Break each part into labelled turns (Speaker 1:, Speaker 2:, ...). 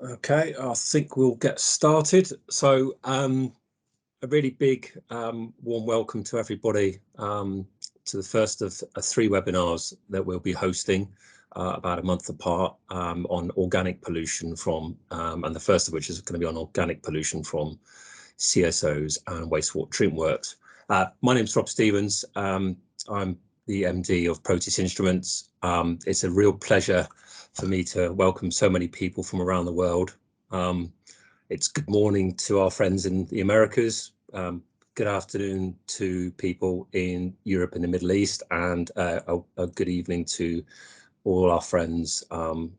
Speaker 1: Okay, I think we'll get started. So a really big warm welcome to everybody to the first of 3 webinars that we'll be hosting about a month apart on organic pollution from, and the first of which is going to be on organic pollution from CSOs and wastewater treatment works. My name's Rob Stevens. I'm the MD of Proteus Instruments. It's a real pleasure for me to welcome so many people from around the world. It's good morning to our friends in the Americas, good afternoon to people in Europe and the Middle East, and a good evening to all our friends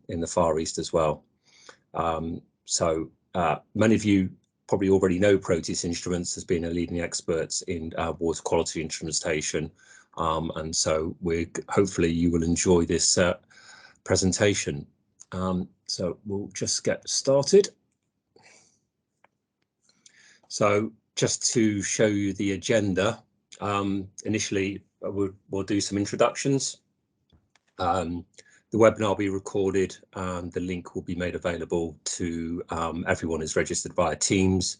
Speaker 1: in the Far East as well. Many of you probably already know Proteus Instruments as being a leading experts in water quality instrumentation, and so hopefully you will enjoy this presentation. So we'll just get started. So just to show you the agenda, initially we'll do some introductions. The webinar will be recorded and the link will be made available to everyone who's registered via Teams.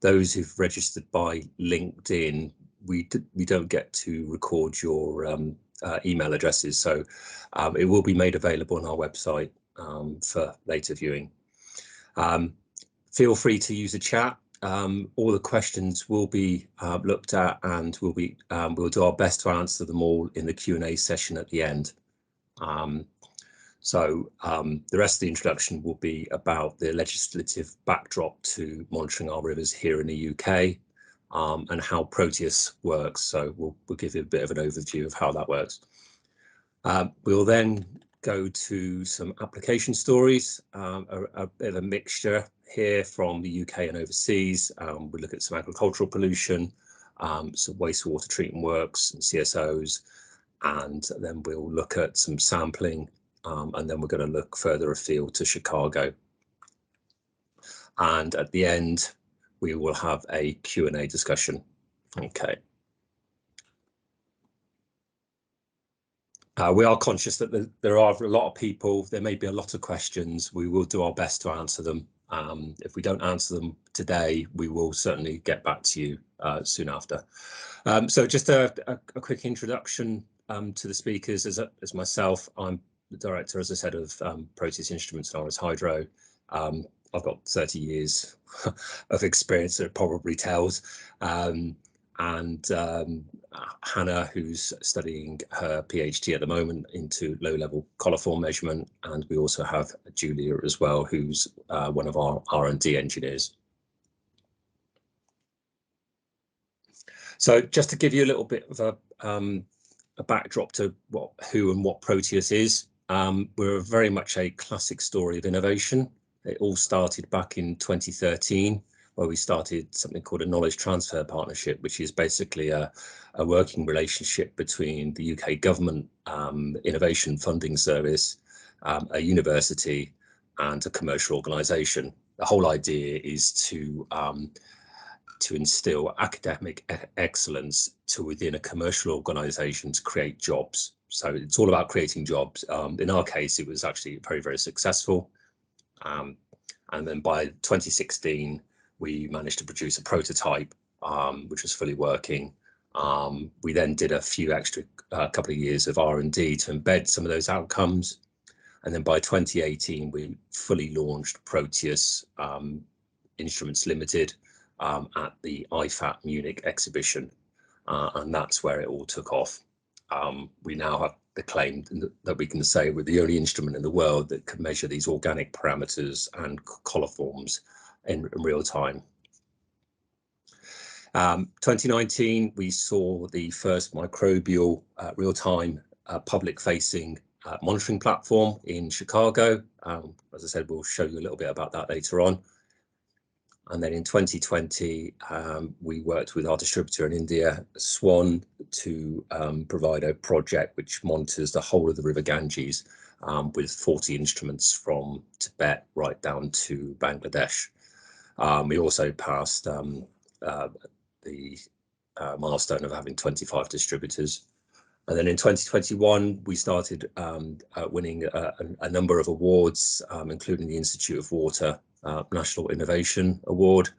Speaker 1: Those who've registered by LinkedIn, we don't get to record your email addresses, so it will be made available on our website for later viewing. Feel free to use the chat. All the questions will be looked at, and we'll do our best to answer them all in the Q&A session at the end. The rest of the introduction will be about the legislative backdrop to monitoring our rivers here in the UK, and how Proteus works. So we'll give you a bit of an overview of how that works. We'll then go to some application stories, a bit of a mixture here from the UK and overseas. We'll look at some agricultural pollution, some wastewater treatment works and CSOs, and then we'll look at some sampling, and then we're going to look further afield to Chicago. And at the end, we will have a Q&A discussion. Okay. We are conscious that there are a lot of people, there may be a lot of questions. We will do our best to answer them. If we don't answer them today, we will certainly get back to you soon after. So just a quick introduction to the speakers. As myself, I'm the director, as I said, of Proteus Instruments and RS Hydro. I've got 30 years of experience, it probably tells. And Hannah, who's studying her PhD at the moment into low-level coliform measurement, and we also have Julia as well, who's one of our R&D engineers. So just to give you a little bit of a backdrop to who and what Proteus is, we're very much a classic story of innovation. It all started back in 2013. Where we started something called a knowledge transfer partnership, which is basically a working relationship between the UK government innovation funding service, a university, and a commercial organisation. The whole idea is to instill academic excellence to within a commercial organisation to create jobs. So it's all about creating jobs. In our case, it was actually very, very successful. And then by 2016, we managed to produce a prototype, which was fully working. We then did a few extra couple of years of R&D to embed some of those outcomes. And then by 2018, we fully launched Proteus Instruments Limited at the IFAT Munich exhibition. And that's where it all took off. We now have the claim that we can say we're the only instrument in the world that can measure these organic parameters and coliforms in real time. 2019, we saw the first microbial real-time public-facing monitoring platform in Chicago. As I said, we'll show you a little bit about that later on. And then in 2020, we worked with our distributor in India, Swan, to provide a project which monitors the whole of the River Ganges with 40 instruments from Tibet right down to Bangladesh. We also passed the milestone of having 25 distributors. And then in 2021, we started winning a number of awards, including the Institute of Water National Innovation Award.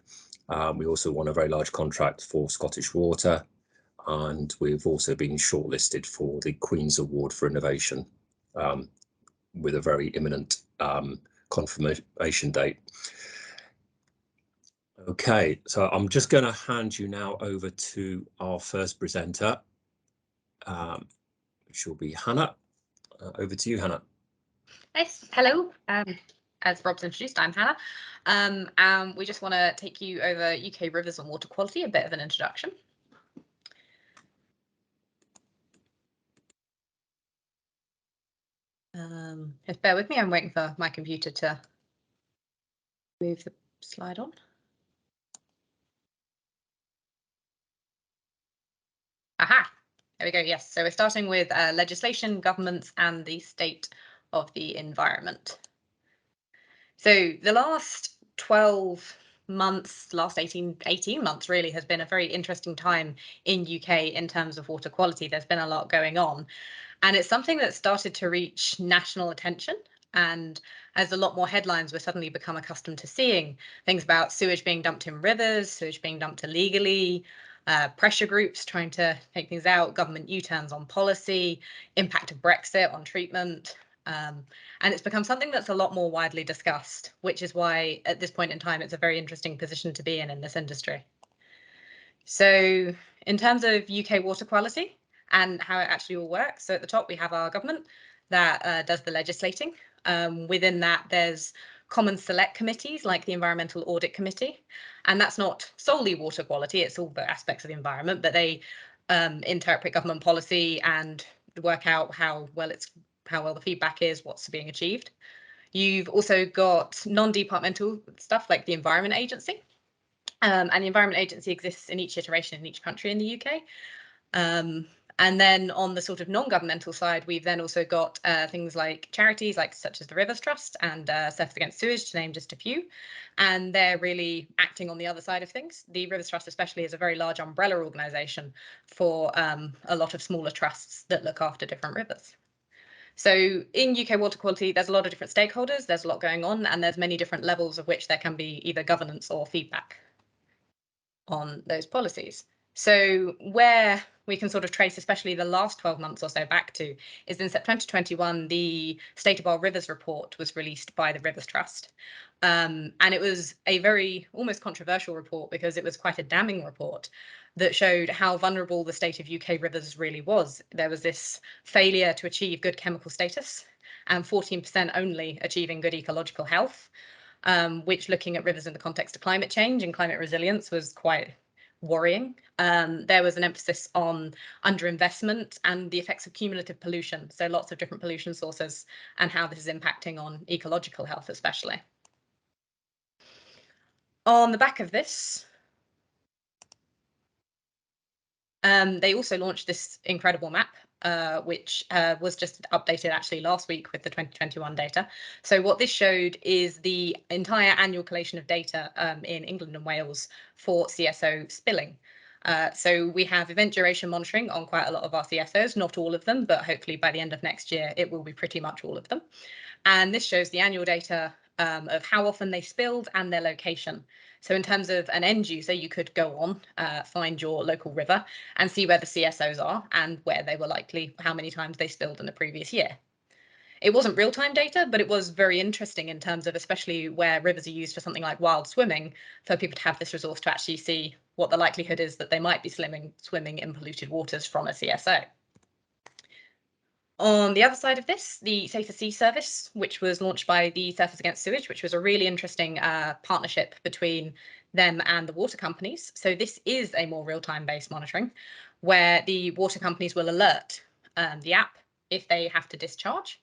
Speaker 1: We also won a very large contract for Scottish Water, and we've also been shortlisted for the Queen's Award for Innovation, with a very imminent confirmation date. Okay, so I'm just going to hand you now over to our first presenter, which will be Hannah. Over to you, Hannah.
Speaker 2: Yes, hello. As Rob's introduced, I'm Hannah. And we just want to take you over UK rivers and water quality, a bit of an introduction. Just bear with me, I'm waiting for my computer to move the slide on. Aha, there we go, yes. So we're starting with legislation, governments, and the state of the environment. So the last 12 months, last 18 months really has been a very interesting time in UK in terms of water quality. There's been a lot going on. And it's something that started to reach national attention. And as a lot more headlines, we're suddenly become accustomed to seeing things about sewage being dumped in rivers, sewage being dumped illegally, pressure groups trying to take things out, government U-turns on policy, impact of Brexit on treatment. And it's become something that's a lot more widely discussed, which is why at this point in time, it's a very interesting position to be in this industry. So in terms of UK water quality and how it actually all works, so at the top we have our government that does the legislating. Within that, there's common select committees like the Environmental Audit Committee, and that's not solely water quality, it's all the aspects of the environment, but they interpret government policy and work out how well the feedback is, what's being achieved. You've also got non-departmental stuff like the Environment Agency. And the Environment Agency exists in each iteration in each country in the UK. And then on the sort of non-governmental side, we've then also got things like charities, such as the Rivers Trust and Surfers Against Sewage, to name just a few. And they're really acting on the other side of things. The Rivers Trust especially is a very large umbrella organisation for a lot of smaller trusts that look after different rivers. So in UK water quality, there's a lot of different stakeholders, there's a lot going on, and there's many different levels of which there can be either governance or feedback on those policies. So where we can sort of trace, especially the last 12 months or so back to, is in September 2021, the State of Our Rivers report was released by the Rivers Trust. And it was a very almost controversial report because it was quite a damning report that showed how vulnerable the state of UK rivers really was. There was this failure to achieve good chemical status and 14% only achieving good ecological health. Which, looking at rivers in the context of climate change and climate resilience, was quite worrying. There was an emphasis on underinvestment and the effects of cumulative pollution, so lots of different pollution sources and how this is impacting on ecological health especially. On the back of this, they also launched this incredible map, which was just updated actually last week with the 2021 data. So what this showed is the entire annual collation of data in England and Wales for CSO spilling. So we have event duration monitoring on quite a lot of our CSOs, not all of them, but hopefully by the end of next year, it will be pretty much all of them. And this shows the annual data of how often they spilled and their location. So in terms of an end user, you could go on, find your local river and see where the CSOs are and where they were likely, how many times they spilled in the previous year. It wasn't real-time data, but it was very interesting in terms of, especially where rivers are used for something like wild swimming, for people to have this resource to actually see what the likelihood is that they might be swimming in polluted waters from a CSO. On the other side of this, the Safer Sea Service, which was launched by the Surfers Against Sewage, which was a really interesting partnership between them and the water companies. So this is a more real-time based monitoring where the water companies will alert the app if they have to discharge,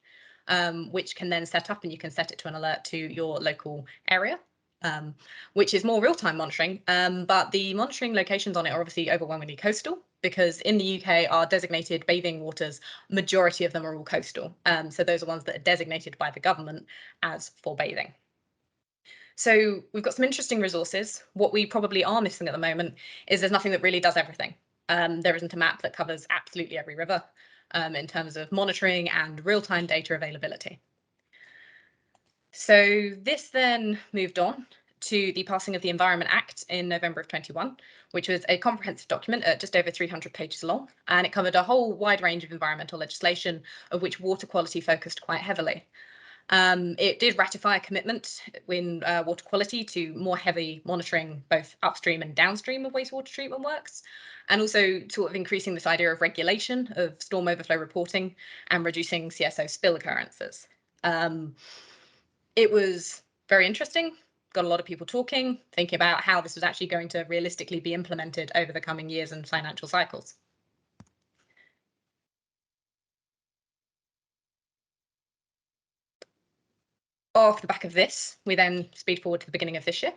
Speaker 2: which can then set up, and you can set it to an alert to your local area. Which is more real-time monitoring, but the monitoring locations on it are obviously overwhelmingly coastal, because in the UK, our designated bathing waters, majority of them are all coastal. So those are ones that are designated by the government as for bathing. So we've got some interesting resources. What we probably are missing at the moment is there's nothing that really does everything. There isn't a map that covers absolutely every river. in terms of monitoring and real-time data availability. So this then moved on to the passing of the Environment Act in November of 21, which was a comprehensive document at just over 300 pages long, and it covered a whole wide range of environmental legislation, of which water quality focused quite heavily. It did ratify a commitment in water quality to more heavy monitoring both upstream and downstream of wastewater treatment works, and also sort of increasing this idea of regulation of storm overflow reporting and reducing CSO spill occurrences. It was very interesting, got a lot of people talking, thinking about how this was actually going to realistically be implemented over the coming years and financial cycles. Off the back of this, we then speed forward to the beginning of this year.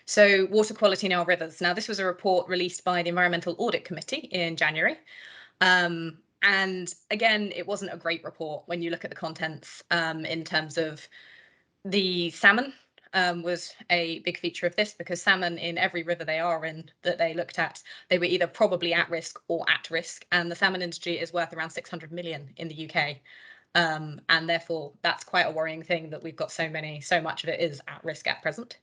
Speaker 2: So water quality in our rivers. Now, this was a report released by the Environmental Audit Committee in January. And again, it wasn't a great report when you look at the contents in terms of the salmon was a big feature of this, because salmon in every river they are in that they looked at, they were either probably at risk or at risk. And the salmon industry is worth around 600 million in the UK. And therefore, that's quite a worrying thing that we've got so much of it is at risk at present.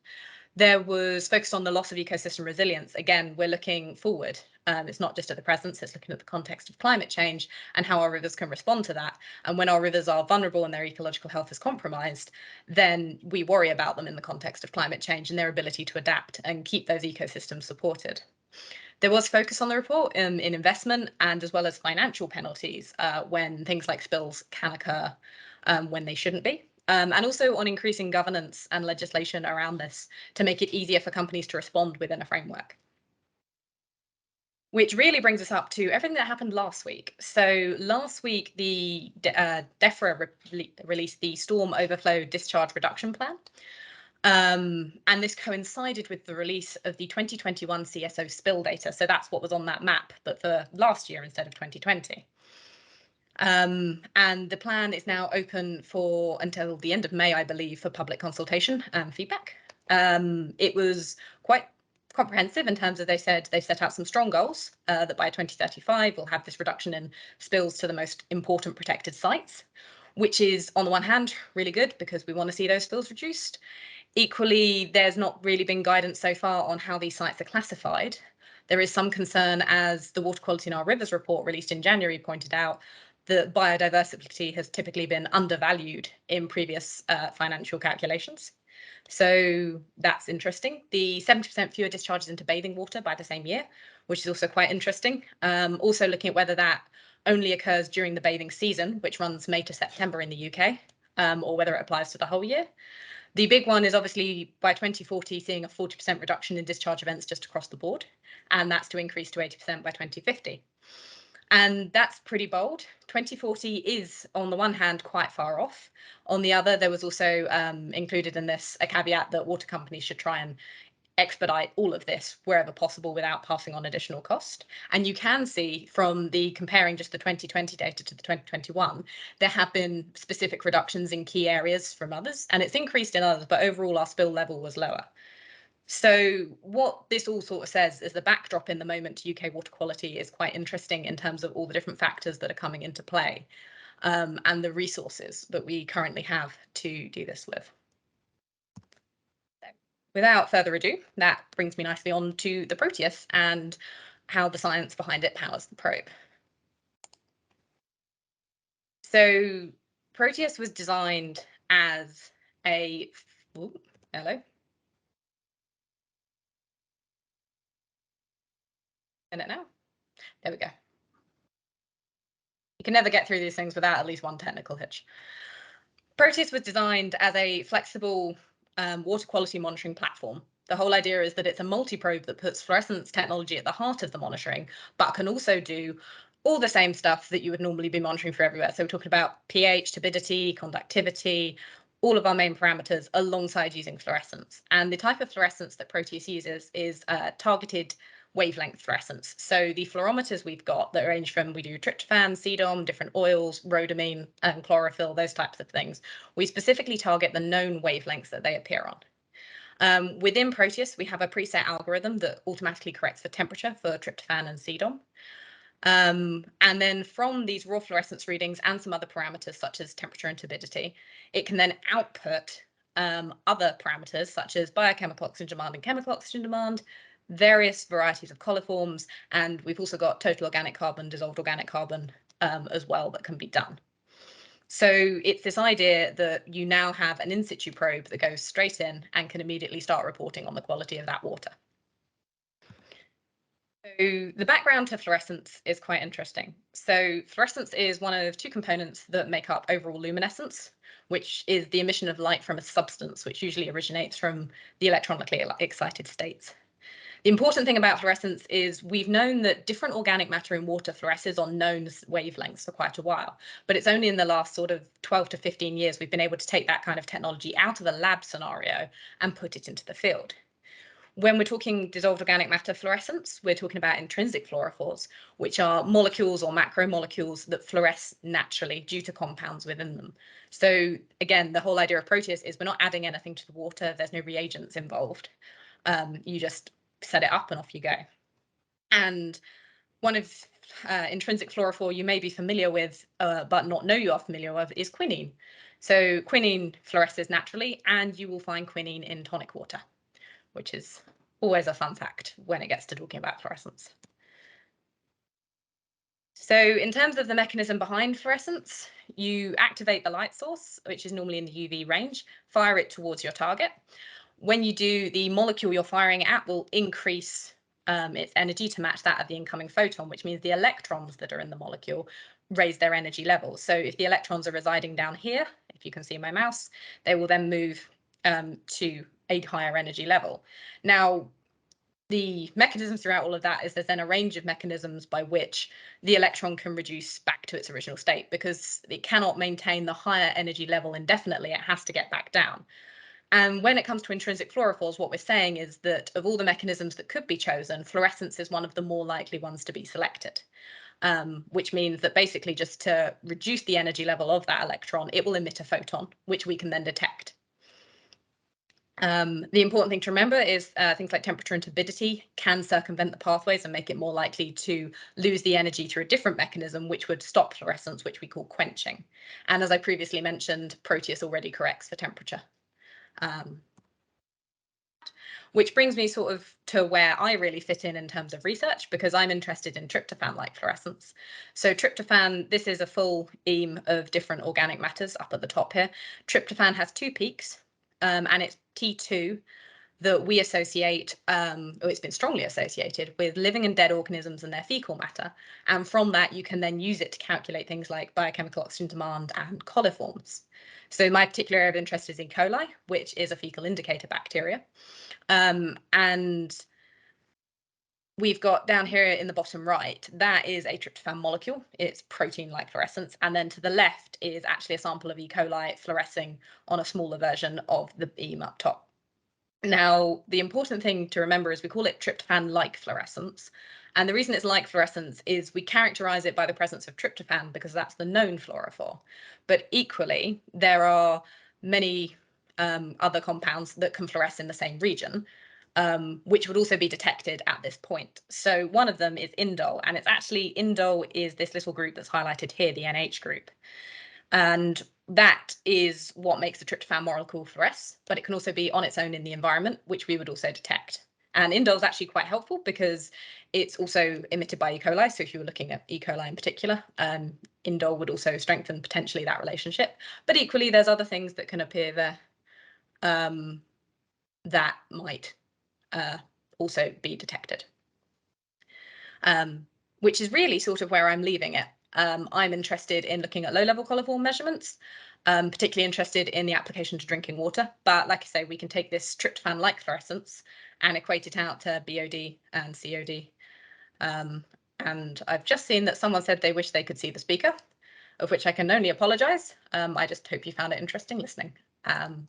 Speaker 2: There was focused on the loss of ecosystem resilience. Again, we're looking forward. It's not just at the present, it's looking at the context of climate change and how our rivers can respond to that. And when our rivers are vulnerable and their ecological health is compromised, then we worry about them in the context of climate change and their ability to adapt and keep those ecosystems supported. There was focus on the report in investment and as well as financial penalties when things like spills can occur when they shouldn't be. And also on increasing governance and legislation around this to make it easier for companies to respond within a framework. Which really brings us up to everything that happened last week. So last week, the DEFRA released the Storm Overflow Discharge Reduction Plan. And this coincided with the release of the 2021 CSO spill data. So that's what was on that map, but for last year instead of 2020. And the plan is now open for until the end of May, I believe, for public consultation and feedback. It was quite comprehensive in terms of they set out some strong goals that by 2035 we'll have this reduction in spills to the most important protected sites, which is on the one hand really good because we want to see those spills reduced. Equally, there's not really been guidance so far on how these sites are classified. There is some concern, as the Water Quality in Our Rivers report released in January pointed out, that biodiversity has typically been undervalued in previous financial calculations. So that's interesting. The 70% fewer discharges into bathing water by the same year, which is also quite interesting. Also looking at whether that only occurs during the bathing season, which runs May to September in the UK, or whether it applies to the whole year. The big one is obviously by 2040 seeing a 40% reduction in discharge events just across the board, and that's to increase to 80% by 2050. And that's pretty bold. 2040 is, on the one hand, quite far off. On the other, there was also included in this a caveat that water companies should try and expedite all of this wherever possible without passing on additional cost. And you can see from the comparing just the 2020 data to the 2021, there have been specific reductions in key areas from others, and it's increased in others, but overall our spill level was lower. So what this all sort of says is the backdrop in the moment to UK water quality is quite interesting in terms of all the different factors that are coming into play and the resources that we currently have to do this with. So, without further ado, that brings me nicely on to the Proteus and how the science behind it powers the probe. So Proteus was designed as a, hello. It now? There we go. You can never get through these things without at least one technical hitch. Proteus was designed as a flexible water quality monitoring platform. The whole idea is that it's a multi-probe that puts fluorescence technology at the heart of the monitoring, but can also do all the same stuff that you would normally be monitoring for everywhere. So we're talking about pH, turbidity, conductivity, all of our main parameters alongside using fluorescence. And the type of fluorescence that Proteus uses is targeted wavelength fluorescence. So the fluorometers we've got that range from, we do tryptophan, CDOM, different oils, rhodamine, and chlorophyll, those types of things. We specifically target the known wavelengths that they appear on. Within Proteus, we have a preset algorithm that automatically corrects for temperature for tryptophan and CDOM. And then from these raw fluorescence readings and some other parameters such as temperature and turbidity, it can then output other parameters such as biochemical oxygen demand and chemical oxygen demand, various varieties of coliforms, and we've also got total organic carbon, dissolved organic carbon as well that can be done. So it's this idea that you now have an in situ probe that goes straight in and can immediately start reporting on the quality of that water. So the background to fluorescence is quite interesting. So fluorescence is one of two components that make up overall luminescence, which is the emission of light from a substance, which usually originates from the electronically excited states. The important thing about fluorescence is we've known that different organic matter in water fluoresces on known wavelengths for quite a while, but it's only in the last sort of 12 to 15 years we've been able to take that kind of technology out of the lab scenario and put it into the field. When we're talking dissolved organic matter fluorescence, we're talking about intrinsic fluorophores, which are molecules or macromolecules that fluoresce naturally due to compounds within them. So again, the whole idea of Proteus is we're not adding anything to the water. There's no reagents involved. You just set it up and off you go. And one of intrinsic fluorophore you may be familiar with, but not know you are familiar with, is quinine. So quinine fluoresces naturally, and you will find quinine in tonic water, which is always a fun fact when it gets to talking about fluorescence. So in terms of the mechanism behind fluorescence, you activate the light source, which is normally in the UV range, fire it towards your target. When you do, the molecule you're firing at will increase its energy to match that of the incoming photon, which means the electrons that are in the molecule raise their energy levels. So if the electrons are residing down here, if you can see my mouse, they will then move to a higher energy level. Now, the mechanism throughout all of that is there's then a range of mechanisms by which the electron can reduce back to its original state, because it cannot maintain the higher energy level indefinitely. It has to get back down. And when it comes to intrinsic fluorophores, what we're saying is that of all the mechanisms that could be chosen, fluorescence is one of the more likely ones to be selected, which means that basically just to reduce the energy level of that electron, it will emit a photon, which we can then detect. The important thing to remember is things like temperature and turbidity can circumvent the pathways and make it more likely to lose the energy through a different mechanism, which would stop fluorescence, which we call quenching. And as I previously mentioned, Proteus already corrects for temperature. Which brings me sort of to where I really fit in terms of research, because I'm interested in tryptophan-like fluorescence. So tryptophan, this is a full EAM of different organic matters up at the top here. Tryptophan has two peaks, and it's T2 that we associate, or it's been strongly associated with living and dead organisms and their fecal matter. And from that, you can then use it to calculate things like biochemical oxygen demand and coliforms. So my particular area of interest is in coli, which is a fecal indicator bacteria. And we've got down here in the bottom right, that is a tryptophan molecule. It's protein-like fluorescence. And then to the left is actually a sample of E. coli fluorescing on a smaller version of the beam up top. Now, the important thing to remember is we call it tryptophan-like fluorescence. And the reason it's like fluorescence is we characterize it by the presence of tryptophan because that's the known fluorophore. But equally, there are many other compounds that can fluoresce in the same region, which would also be detected at this point. So one of them is indole, and it's actually indole is this little group that's highlighted here, the NH group. And that is what makes the tryptophan molecule fluoresce, but it can also be on its own in the environment, which we would also detect. And indole is actually quite helpful because it's also emitted by E. coli. So if you were looking at E. coli in particular, indole would also strengthen potentially that relationship. But equally, there's other things that can appear there that might also be detected, which is really sort of where I'm leaving it. I'm interested in looking at low-level coliform measurements, particularly interested in the application to drinking water. But like I say, we can take this tryptophan-like fluorescence and equate it out to BOD and COD. And I've just seen that someone said they wish they could see the speaker, of which I can only apologise. I just hope you found it interesting listening. And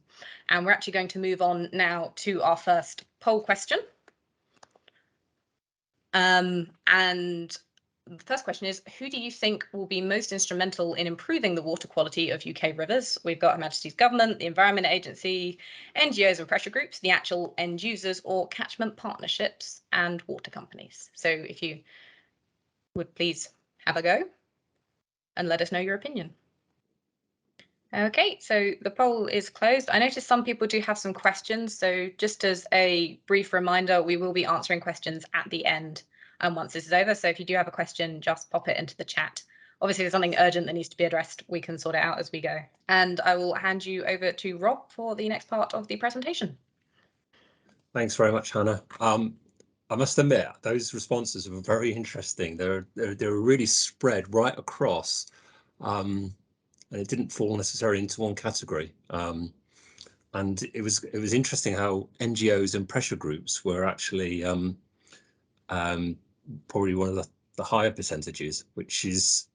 Speaker 2: we're actually going to move on now to our first poll question. And the first question is, who do you think will be most instrumental in improving the water quality of UK rivers? We've got Her Majesty's Government, the Environment Agency, NGOs and pressure groups, the actual end users or catchment partnerships and water companies. So if you would please have a go and let us know your opinion. Okay, so the poll is closed. I noticed some people do have some questions, so just as a brief reminder, we will be answering questions at the end once this is over. So if you do have a question, just pop it into the chat. Obviously, there's something urgent that needs to be addressed. We can sort it out as we go. And I will hand you over to Rob for the next part of the presentation.
Speaker 1: Thanks very much, Hannah. I must admit, those responses were very interesting. They're really spread right across, and it didn't fall necessarily into one category. And it was interesting how NGOs and pressure groups were actually probably one of the higher percentages, which is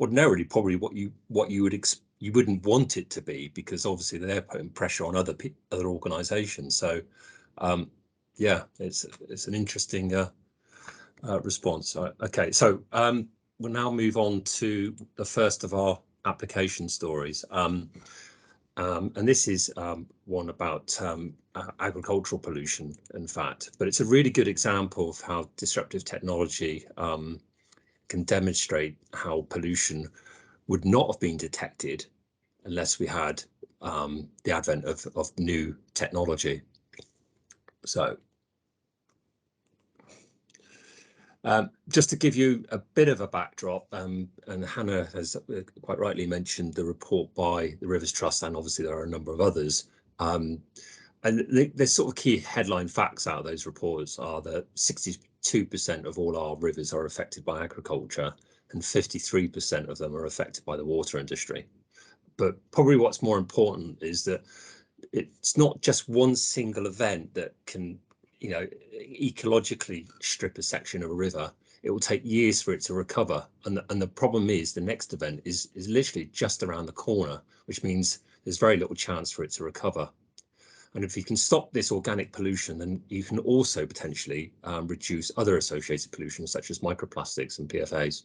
Speaker 1: ordinarily probably what you wouldn't want it to be, because obviously they're putting pressure on other organisations. So yeah, it's an interesting response. Okay, so we'll now move on to the first of our application stories. And this is one about agricultural pollution, in fact, but it's a really good example of how disruptive technology can demonstrate how pollution would not have been detected unless we had the advent of new technology. So just to give you a bit of a backdrop, and Hannah has quite rightly mentioned the report by the Rivers Trust, and obviously there are a number of others. And the sort of key headline facts out of those reports are that 62% of all our rivers are affected by agriculture, and 53% of them are affected by the water industry. But probably what's more important is that it's not just one single event that can, you know, ecologically strip a section of a river. It will take years for it to recover, and the problem is the next event is literally just around the corner, which means there's very little chance for it to recover. And if you can stop this organic pollution, then you can also potentially reduce other associated pollution, such as microplastics and PFAS.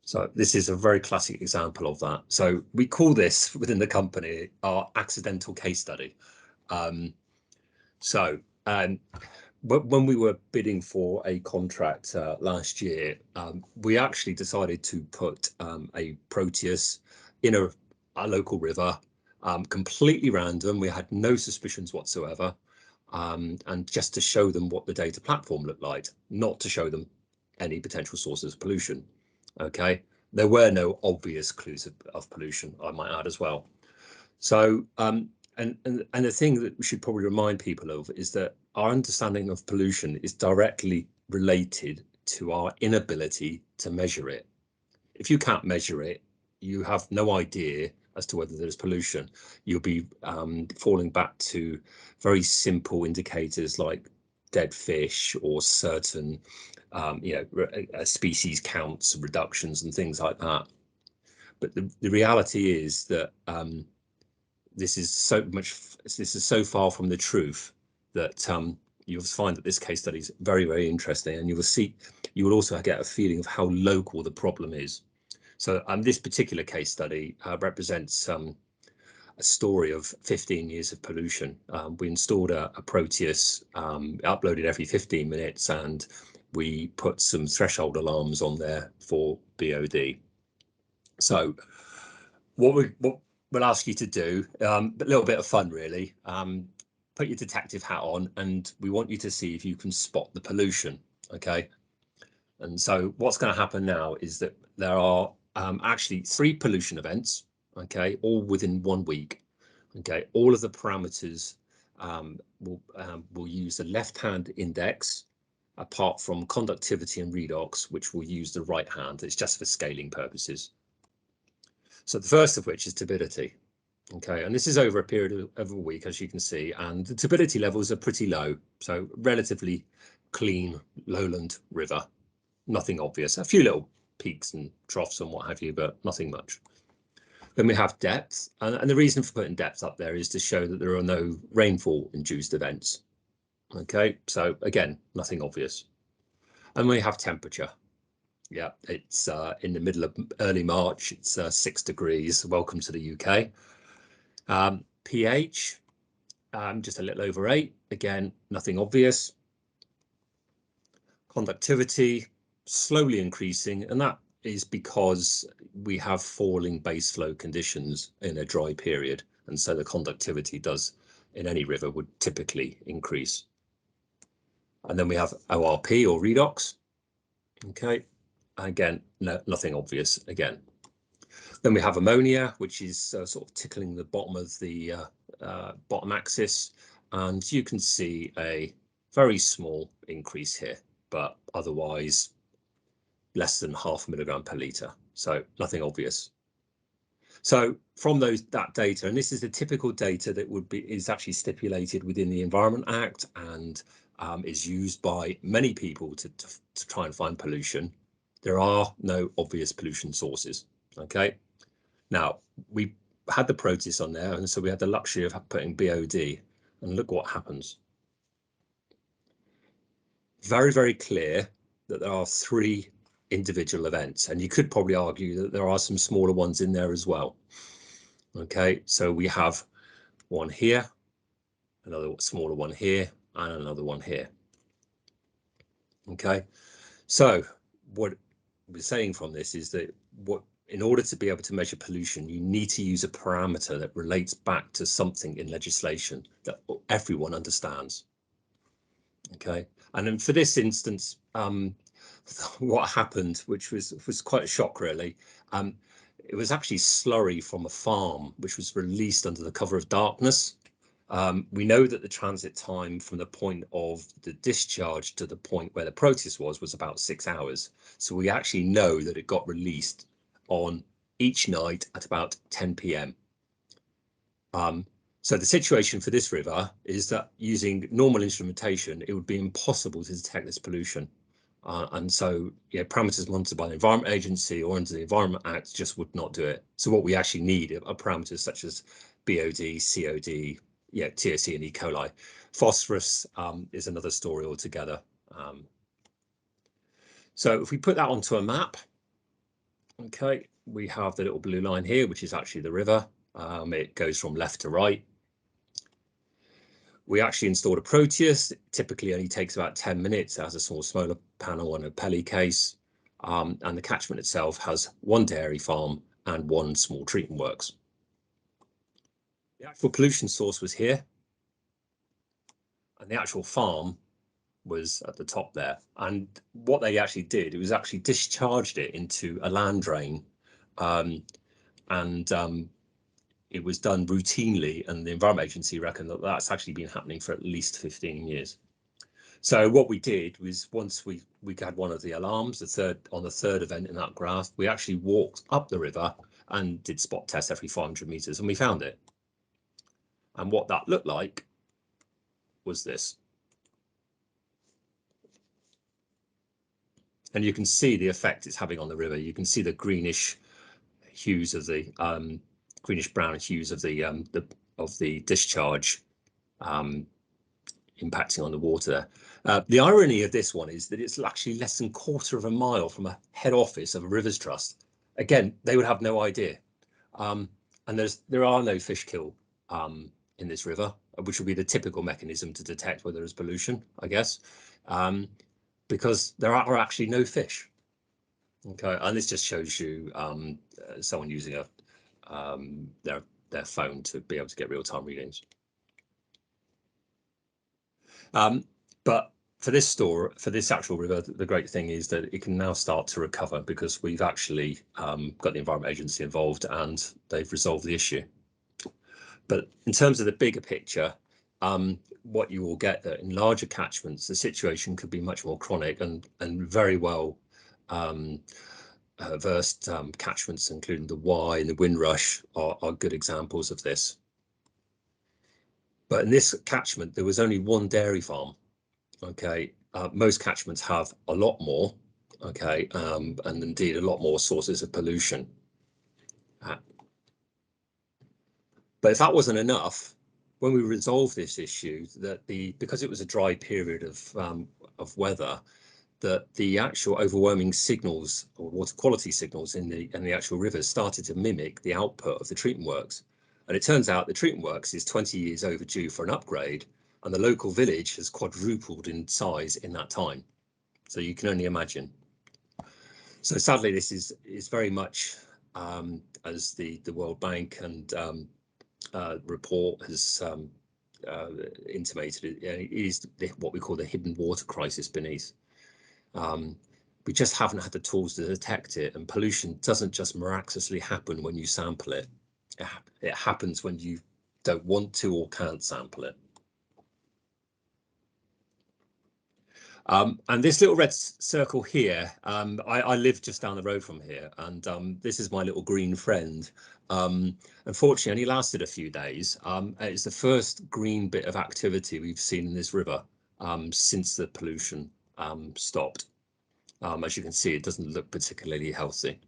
Speaker 1: So this is a very classic example of that. So we call this within the company our accidental case study. When we were bidding for a contract last year, we actually decided to put a Proteus in a local river, completely random. We had no suspicions whatsoever, and just to show them what the data platform looked like, not to show them any potential sources of pollution. Okay, there were no obvious clues of pollution, I might add as well. So and the thing that we should probably remind people of is that our understanding of pollution is directly related to our inability to measure it. If you can't measure it, you have no idea as to whether there's pollution. You'll be falling back to very simple indicators like dead fish or certain species counts, reductions and things like that. But the reality is that this is so far from the truth that you'll find that this case study is very, very interesting, and you will also get a feeling of how local the problem is. So this particular case study represents a story of 15 years of pollution. We installed a Proteus, uploaded every 15 minutes, and we put some threshold alarms on there for BOD. So what we'll ask you to do, a little bit of fun really, put your detective hat on, and we want you to see if you can spot the pollution. Okay, and so what's going to happen now is that there are actually 3 pollution events, okay, all within 1 week. Okay, all of the parameters will use the left-hand index, apart from conductivity and redox, which will use the right hand. It's just for scaling purposes. So the first of which is turbidity. Okay, and this is over a period of a week, as you can see, and the turbidity levels are pretty low. So relatively clean lowland river, nothing obvious, a few little peaks and troughs and what have you, but nothing much. Then we have depth, and the reason for putting depth up there is to show that there are no rainfall induced events. Okay, so again, nothing obvious. And we have temperature. Yeah, it's in the middle of early March, it's 6 degrees. Welcome to the UK. pH, just a little over 8. Again, nothing obvious. Conductivity, slowly increasing, and that is because we have falling base flow conditions in a dry period, and so the conductivity does in any river would typically increase. And then we have ORP or redox. Okay, again, nothing obvious again. Then we have ammonia, which is sort of tickling the bottom of the bottom axis, and you can see a very small increase here, but otherwise less than 0.5 milligram per litre, so nothing obvious. So from that data, and this is the typical data that is actually stipulated within the Environment Act and is used by many people to try and find pollution. There are no obvious pollution sources. Okay, now we had the Proteus on there, and so we had the luxury of putting BOD, and look what happens. Very, very clear that there are 3 individual events, and you could probably argue that there are some smaller ones in there as well. Okay, so we have one here, another smaller one here, and another one here. Okay, so what we're saying from this is that in order to be able to measure pollution, you need to use a parameter that relates back to something in legislation that everyone understands. Okay, and then for this instance, what happened, which was quite a shock really, it was actually slurry from a farm which was released under the cover of darkness. We know that the transit time from the point of the discharge to the point where the Proteus was about 6 hours. So we actually know that it got released on each night at about 10 p.m. So the situation for this river is that using normal instrumentation, it would be impossible to detect this pollution. And so parameters monitored by the Environment Agency or under the Environment Act just would not do it. So what we actually need are parameters such as BOD, COD, TOC and E. coli. Phosphorus is another story altogether. So if we put that onto a map, okay, we have the little blue line here, which is actually the river. It goes from left to right. We actually installed a Proteus. It typically only takes about 10 minutes. It has a small solar panel and a Pelly case. And the catchment itself has 1 dairy farm and 1 small treatment works. The actual pollution source was here. And the actual farm was at the top there. And what they actually did, it was actually discharged it into a land drain. It was done routinely, and the Environment Agency reckoned that that's actually been happening for at least 15 years. So what we did was, once we had one of the alarms, on the third event in that graph, we actually walked up the river and did spot tests every 500 meters, and we found it. And what that looked like was this. And you can see the effect it's having on the river. You can see the greenish hues of the greenish brown hues of the discharge impacting on the water. The irony of this one is that it's actually less than 1/4 of a mile from a head office of a Rivers Trust. Again, they would have no idea. And there are no fish kill in this river, which would be the typical mechanism to detect whether there's pollution, I guess, because there are actually no fish. Okay, and this just shows you someone using their phone to be able to get real-time readings. But for this actual river, the great thing is that it can now start to recover because we've actually got the Environment Agency involved and they've resolved the issue. But in terms of the bigger picture, what you will get that in larger catchments, the situation could be much more chronic, and very well versed catchments, including the Wye and the Windrush, are good examples of this. But in this catchment, there was only 1 dairy farm. Okay, most catchments have a lot more. Okay, and indeed a lot more sources of pollution. But if that wasn't enough, when we resolved this issue, because it was a dry period of weather, that the actual overwhelming signals or water quality signals in the actual rivers started to mimic the output of the treatment works. And it turns out the treatment works is 20 years overdue for an upgrade, and the local village has quadrupled in size in that time. So you can only imagine. So sadly, this is very much as the World Bank and report has intimated, it is what we call the hidden water crisis beneath. We just haven't had the tools to detect it, and pollution doesn't just miraculously happen when you sample it. It happens when you don't want to or can't sample it. And this little red circle here, I live just down the road from here, and this is my little green friend. Unfortunately, only lasted a few days. It's the first green bit of activity we've seen in this river since the pollution stopped. As you can see, it doesn't look particularly healthy.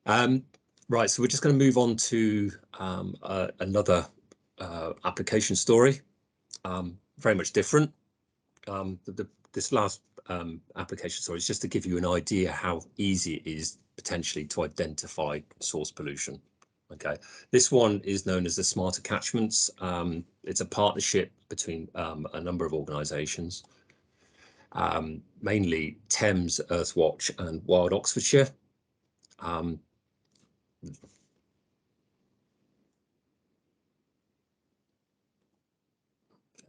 Speaker 1: Right, so we're just going to move on to another application story. Very much different. This last application story is just to give you an idea how easy it is potentially to identify source pollution. Okay, this one is known as the Smarter Catchments. It's a partnership between a number of organisations, mainly Thames, Earthwatch and Wild Oxfordshire.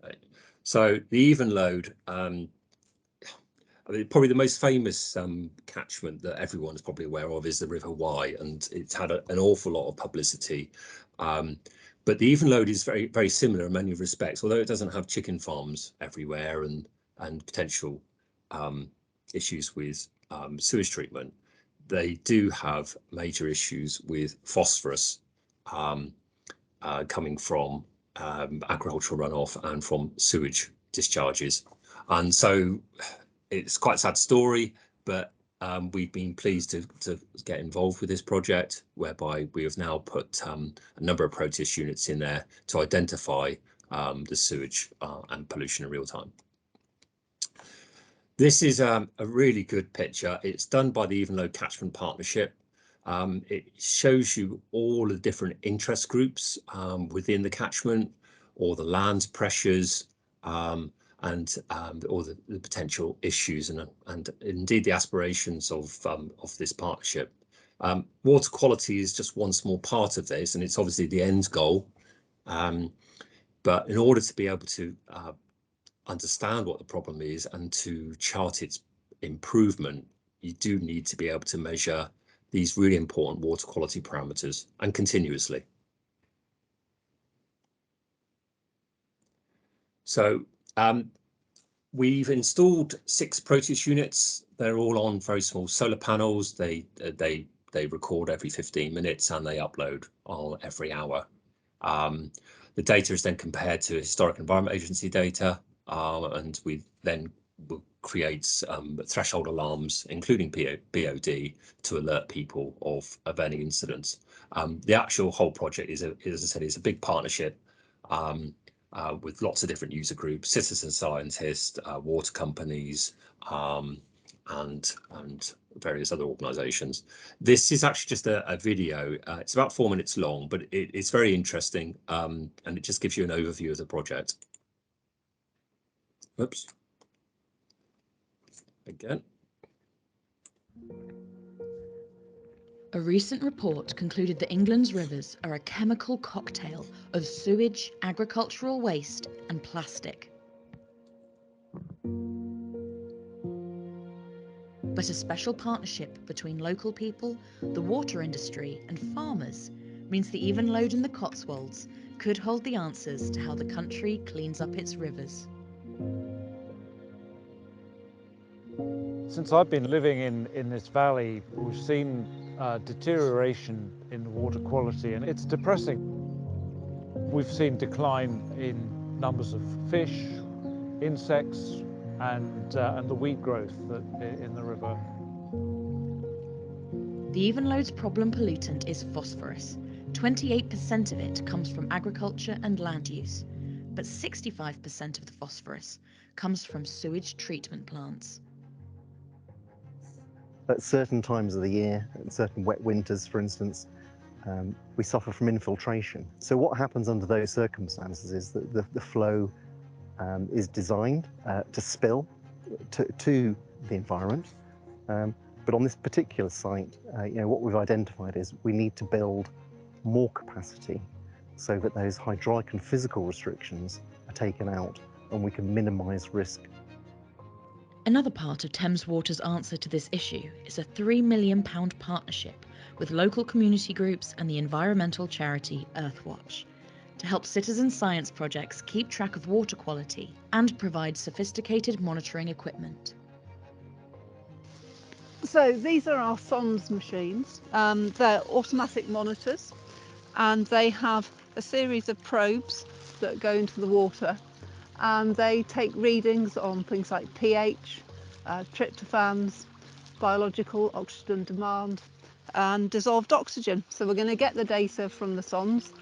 Speaker 1: Okay. So the Evenlode, I mean, probably the most famous catchment that everyone's probably aware of is the River Wye, and it's had an awful lot of publicity. But the Evenlode is very, very similar in many respects, although it doesn't have chicken farms everywhere and potential issues with sewage treatment. They do have major issues with phosphorus coming from agricultural runoff and from sewage discharges. And so it's quite a sad story, but we've been pleased to get involved with this project, whereby we have now put a number of Proteus units in there to identify the sewage and pollution in real time. This is a really good picture. It's done by the Evenlode Catchment Partnership. It shows you all the different interest groups within the catchment, or the land pressures, and all the potential issues and indeed the aspirations of this partnership. Water quality is just one small part of this, and it's obviously the end goal. But in order to be able to understand what the problem is and to chart its improvement, you do need to be able to measure these really important water quality parameters, and continuously. So we've installed 6 Proteus units. They're all on very small solar panels. They record every 15 minutes and they upload on every hour. The data is then compared to Historic Environment Agency data, and we then will create threshold alarms, including BOD, to alert people of any incidents. The actual whole project is, as I said, is a big partnership with lots of different user groups, citizen scientists, water companies, and various other organisations. This is actually just a video. It's about 4 minutes long, but it's very interesting, and it just gives you an overview of the project. Oops. Again.
Speaker 3: A recent report concluded that England's rivers are a chemical cocktail of sewage, agricultural waste and plastic. But a special partnership between local people, the water industry and farmers means the Evenlode in the Cotswolds could hold the answers to how the country cleans up its rivers.
Speaker 4: Since I've been living in this valley, we've seen deterioration in water quality, and it's depressing. We've seen decline in numbers of fish, insects, and the weed growth in the river.
Speaker 3: The Evenlode's problem pollutant is phosphorus. 28% of it comes from agriculture and land use, but 65% of the phosphorus comes from sewage treatment plants.
Speaker 5: At certain times of the year, at certain wet winters, for instance, we suffer from infiltration. So what happens under those circumstances is that the flow is designed to spill to the environment. But on this particular site, what we've identified is we need to build more capacity so that those hydraulic and physical restrictions are taken out and we can minimise risk.
Speaker 3: Another part of Thames Water's answer to this issue is a £3 million partnership with local community groups and the environmental charity Earthwatch to help citizen science projects keep track of water quality and provide sophisticated monitoring equipment.
Speaker 6: So these are our SONS machines. They're automatic monitors, and they have a series of probes that go into the water, and they take readings on things like pH, tryptophans, biological oxygen demand, and dissolved oxygen. So we're going to get the data from the SONS,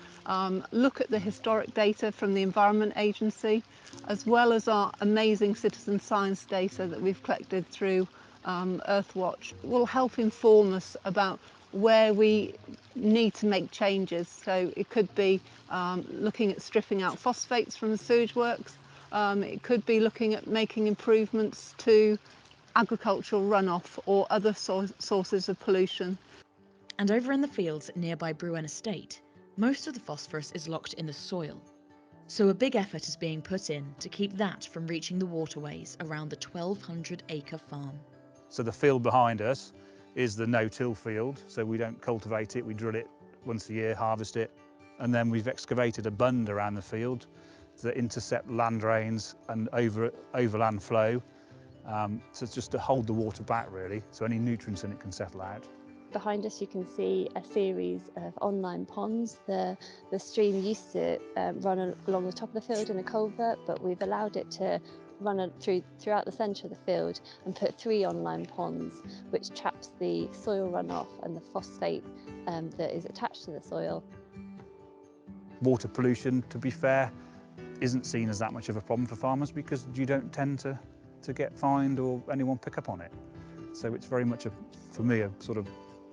Speaker 6: look at the historic data from the Environment Agency, as well as our amazing citizen science data that we've collected through Earthwatch. Will help inform us about where we need to make changes. So it could be looking at stripping out phosphates from the sewage works. It could be looking at making improvements to agricultural runoff or other sources of pollution.
Speaker 3: And over in the fields at nearby Brewen Estate, most of the phosphorus is locked in the soil. So a big effort is being put in to keep that from reaching the waterways around the 1,200-acre farm.
Speaker 7: So the field behind us is the no-till field, so we don't cultivate it, we drill it once a year, harvest it, and then we've excavated a bund around the field that intercept land drains and overland flow. So it's just to hold the water back really, so any nutrients in it can settle out.
Speaker 8: Behind us you can see a series of online ponds. The stream used to run along the top of the field in a culvert, but we've allowed it to run throughout the centre of the field and put 3 online ponds, which traps the soil runoff and the phosphate that is attached to the soil.
Speaker 7: Water pollution, to be fair, isn't seen as that much of a problem for farmers because you don't tend to get fined or anyone pick up on it. So it's very much, for me, a sort of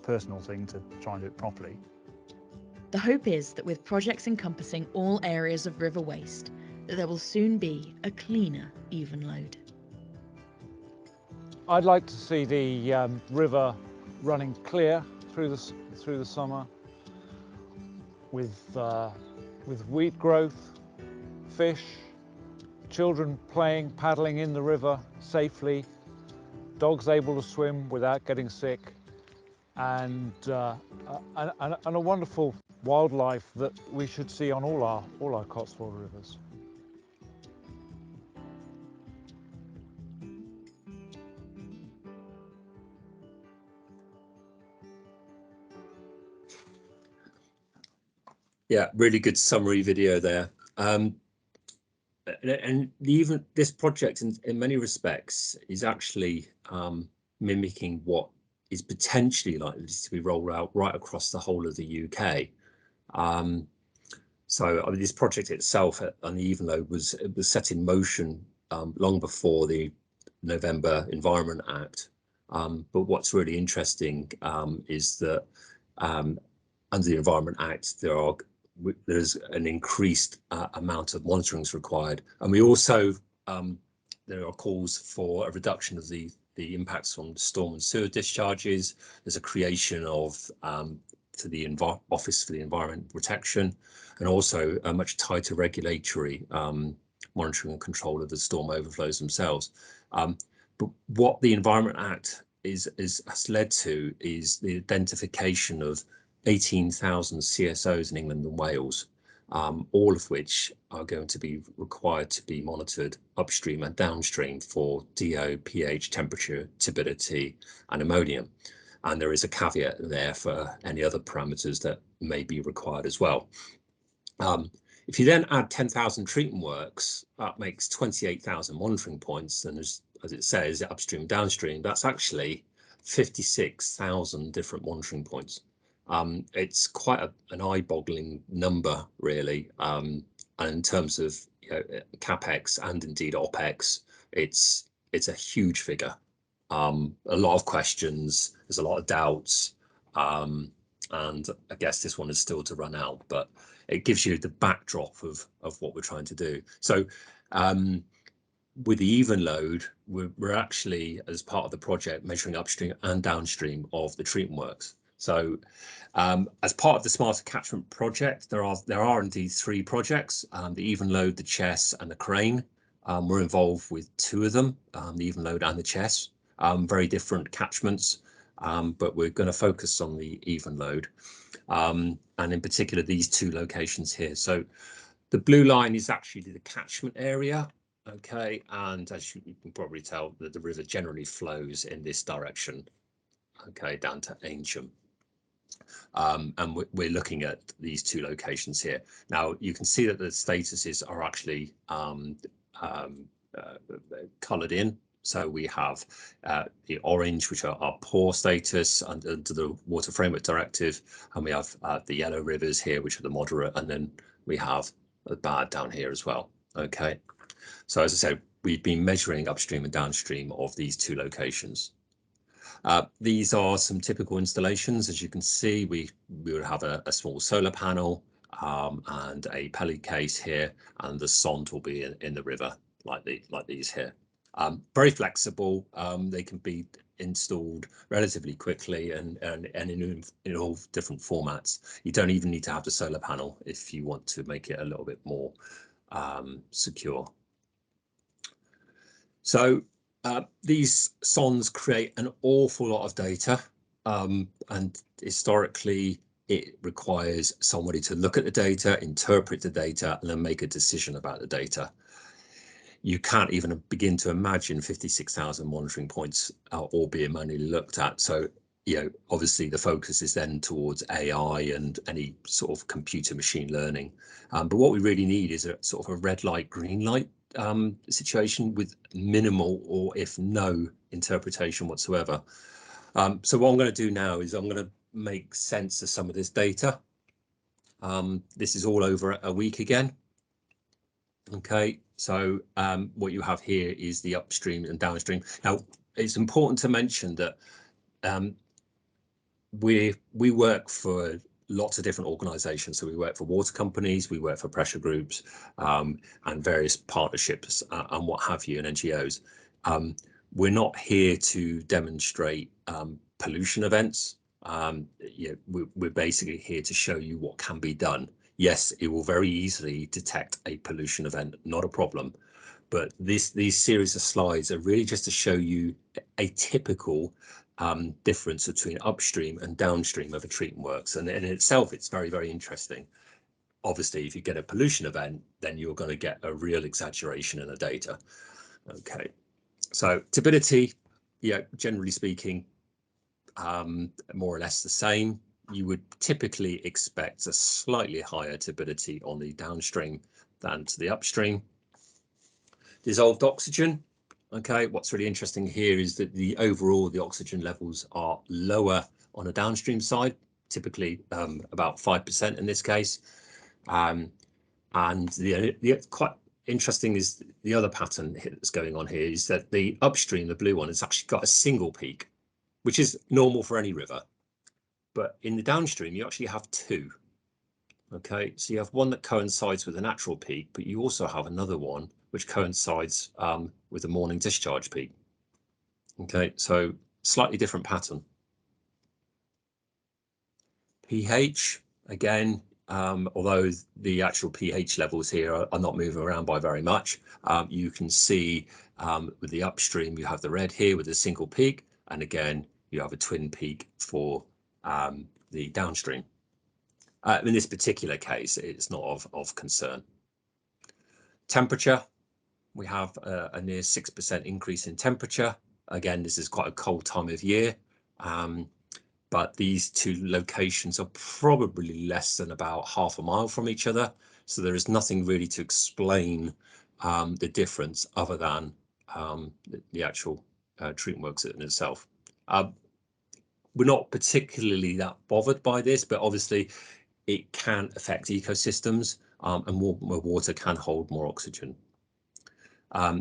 Speaker 7: personal thing to try and do it properly.
Speaker 3: The hope is that with projects encompassing all areas of river waste, that there will soon be a cleaner Evenlode.
Speaker 4: I'd like to see the river running clear through the summer with wheat growth, fish, children playing, paddling in the river safely, dogs able to swim without getting sick, and a wonderful wildlife that we should see on all our Cotswold rivers.
Speaker 1: Yeah, really good summary video there. And even this project in many respects is actually mimicking what is potentially likely to be rolled out right across the whole of the UK. So I mean, this project itself on the Evenlow was set in motion long before the November Environment Act. But what's really interesting is that under the Environment Act, there's an increased amount of monitoring is required, and we also there are calls for a reduction of the impacts from storm and sewer discharges. There's a creation of to the Office for the Environment Protection, and also a much tighter regulatory monitoring and control of the storm overflows themselves. But what the Environment Act has led to is the identification of 18,000 CSOs in England and Wales, all of which are going to be required to be monitored upstream and downstream for DO, pH, temperature, turbidity, and ammonium. And there is a caveat there for any other parameters that may be required as well. If you then add 10,000 treatment works, that makes 28,000 monitoring points. And as it says, upstream, downstream, that's actually 56,000 different monitoring points. It's quite an eye-boggling number, really. And in terms of capex and indeed opex, it's a huge figure. A lot of questions. There's a lot of doubts, and I guess this one is still to run out. But it gives you the backdrop of what we're trying to do. So with the Evenlode, we're actually, as part of the project, measuring upstream and downstream of the treatment works. So as part of the Smarter Catchment project, there are indeed 3 projects, the Evenlode, the Chess and the Crane. We're involved with 2 of them, the Evenlode and the Chess, very different catchments, but we're going to focus on the Evenlode, and in particular these 2 locations here. So the blue line is actually the catchment area, okay, and as you can probably tell, that the river generally flows in this direction, okay, down to Ancient. And we're looking at these 2 locations here. Now you can see that the statuses are actually coloured in. So we have the orange, which are our poor status under the Water Framework Directive, and we have the yellow rivers here, which are the moderate, and then we have the bad down here as well. Okay, so as I said, we've been measuring upstream and downstream of these 2 locations. These are some typical installations. As you can see, we would have a small solar panel and a pellet case here, and the sonde will be in the river like these here. Very flexible. They can be installed relatively quickly and in all different formats. You don't even need to have the solar panel if you want to make it a little bit more secure. So these sondes create an awful lot of data, and historically it requires somebody to look at the data, interpret the data, and then make a decision about the data. You can't even begin to imagine 56,000 monitoring points all being manually looked at. So, you know, obviously the focus is then towards AI and any sort of computer machine learning. But what we really need is a sort of a red light, green light situation with minimal or if no interpretation whatsoever. So what I'm going to do now is I'm going to make sense of some of this data. This is all over a week again. Okay, so what you have here is the upstream and downstream. Now, it's important to mention that we work for lots of different organizations. So we work for water companies, we work for pressure groups, and various partnerships and what have you, and NGOs. We're not here to demonstrate pollution events. We're basically here to show you what can be done. Yes, it will very easily detect a pollution event, not a problem. But these series of slides are really just to show you a typical difference between upstream and downstream of a treatment works. And in itself, it's very, very interesting. Obviously, if you get a pollution event, then you're going to get a real exaggeration in the data. Okay, so turbidity, yeah, generally speaking, more or less the same. You would typically expect a slightly higher turbidity on the downstream than to the upstream. Dissolved oxygen. Okay, what's really interesting here is that the oxygen levels are lower on the downstream side, typically about 5% in this case. And the quite interesting is the other pattern that's going on here is that the upstream, the blue one, has actually got a single peak, which is normal for any river. But in the downstream, you actually have 2. Okay, so you have one that coincides with a natural peak, but you also have another one which coincides with the morning discharge peak. Okay, so slightly different pattern. pH, again, although the actual pH levels here are not moving around by very much, you can see with the upstream, you have the red here with a single peak, and again, you have a twin peak for the downstream. In this particular case, it's not of concern. Temperature, we have a near 6% increase in temperature. Again, this is quite a cold time of year, but these 2 locations are probably less than about half a mile from each other. So there is nothing really to explain the difference other than the actual treatment works in itself. We're not particularly that bothered by this, but obviously it can affect ecosystems, and more water can hold more oxygen.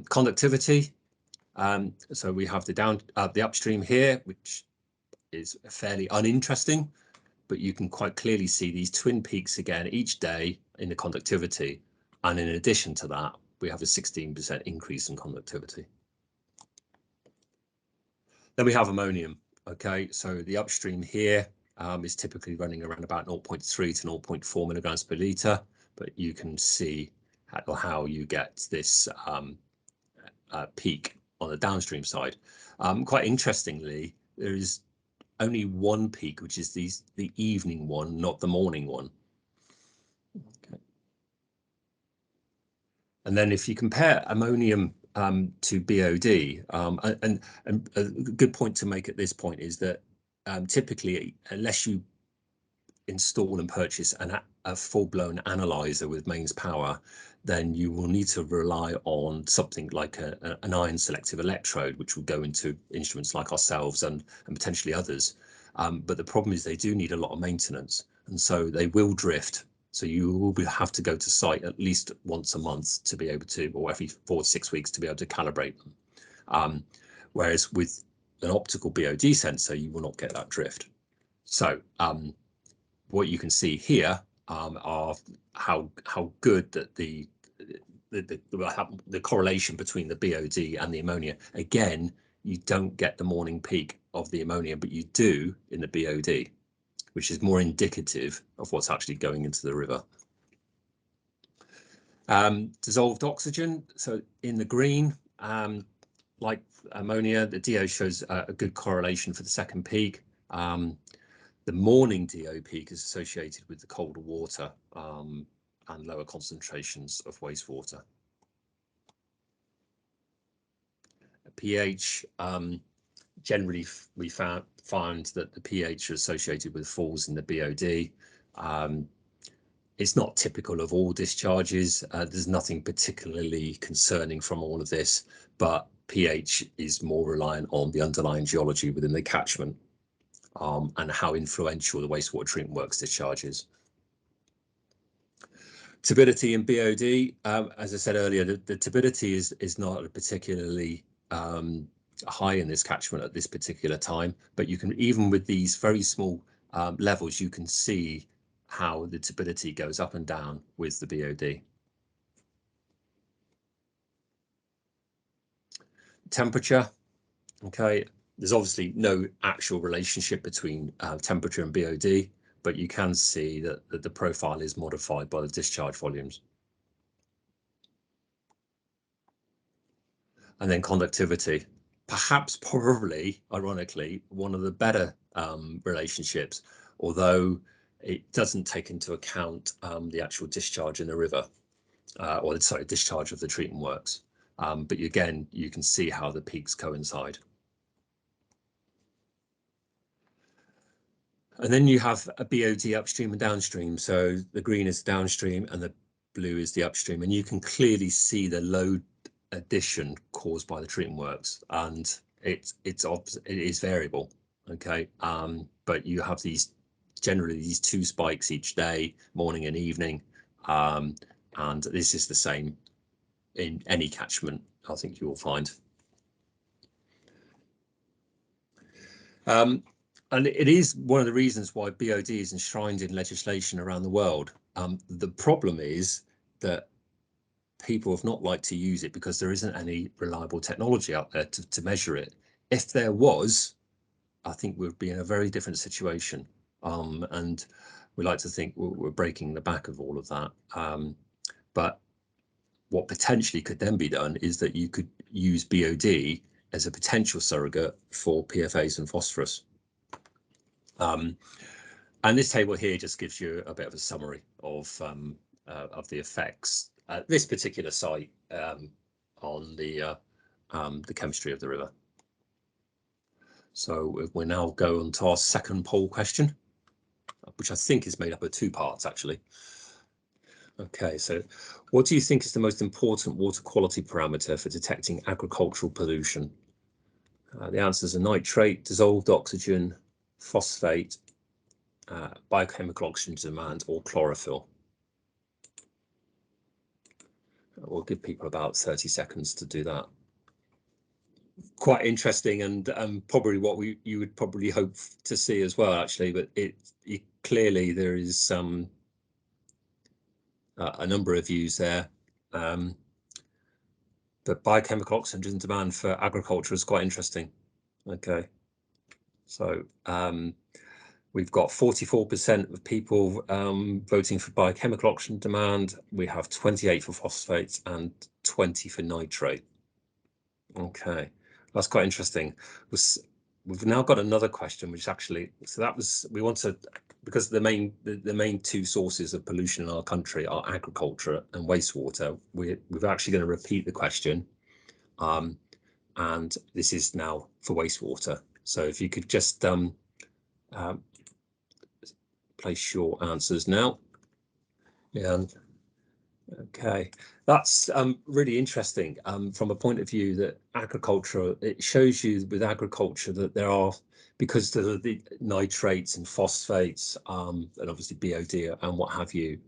Speaker 1: Conductivity, so we have the upstream here, which is fairly uninteresting, but you can quite clearly see these twin peaks again each day in the conductivity, and in addition to that, we have a 16% increase in conductivity. Then we have ammonium. Okay, so the upstream here is typically running around about 0.3 to 0.4 milligrams per litre, but you can see how you get this peak on the downstream side. Quite interestingly, there is only one peak, which is the evening one, not the morning one. Okay. And then if you compare ammonium to BOD, and a good point to make at this point is that typically, unless you install and purchase a full-blown analyzer with mains power, then you will need to rely on something like an ion selective electrode, which will go into instruments like ourselves and potentially others. But the problem is they do need a lot of maintenance, and so they will drift. So you will have to go to site at least once a month to be able to, or every 4 to 6 weeks to be able to calibrate them. Whereas with an optical BOD sensor, you will not get that drift. So what you can see here are how good that the correlation between the BOD and the ammonia. Again, you don't get the morning peak of the ammonia, but you do in the BOD, which is more indicative of what's actually going into the river. Dissolved oxygen. So in the green, like ammonia, the DO shows a good correlation for the second peak. The morning DO peak is associated with the colder water and lower concentrations of wastewater. pH, generally we found that the pH are associated with falls in the BOD. It's not typical of all discharges. There's nothing particularly concerning from all of this, but pH is more reliant on the underlying geology within the catchment and how influential the wastewater treatment works discharges. Turbidity in BOD, as I said earlier, the turbidity is not particularly high in this catchment at this particular time, but you can, even with these very small levels, you can see how the turbidity goes up and down with the BOD. Temperature, okay, there's obviously no actual relationship between temperature and BOD, but you can see that the profile is modified by the discharge volumes. And then conductivity, perhaps probably, ironically, one of the better relationships, although it doesn't take into account the actual discharge in the river, or sorry, discharge of the treatment works. But again, you can see how the peaks coincide. And then you have a BOD upstream and downstream. So the green is downstream and the blue is the upstream. And you can clearly see the load addition caused by the treatment works, and it is variable. Okay, but you have generally these 2 spikes each day, morning and evening, and this is the same in any catchment, I think you will find. And it is one of the reasons why BOD is enshrined in legislation around the world. The problem is that people have not liked to use it because there isn't any reliable technology out there to measure it. If there was, I think we'd be in a very different situation. And we like to think we're breaking the back of all of that. But what potentially could then be done is that you could use BOD as a potential surrogate for PFAS and phosphorus. And this table here just gives you a bit of a summary of the effects at this particular site on the chemistry of the river. So we'll now go on to our second poll question, which I think is made up of 2 parts actually. Okay, so what do you think is the most important water quality parameter for detecting agricultural pollution? The answers are nitrate, dissolved oxygen, phosphate, biochemical oxygen demand, or chlorophyll. We'll give people about 30 seconds to do that. Quite interesting, and probably what you would probably hope to see as well, actually. But it clearly there is a number of views there. but biochemical oxygen demand for agriculture is quite interesting. Okay, so we've got 44% of people voting for biochemical oxygen demand. We have 28 for phosphates and 20 for nitrate. Okay, that's quite interesting. We've now got another question, which actually, so that was, we want to, because the main two sources of pollution in our country are agriculture and wastewater. We're actually going to repeat the question, and this is now for wastewater. So if you could just place your answers now. Yeah. Okay, that's really interesting from a point of view that agriculture, it shows you with agriculture that there are, because of the nitrates and phosphates and obviously BOD and what have you,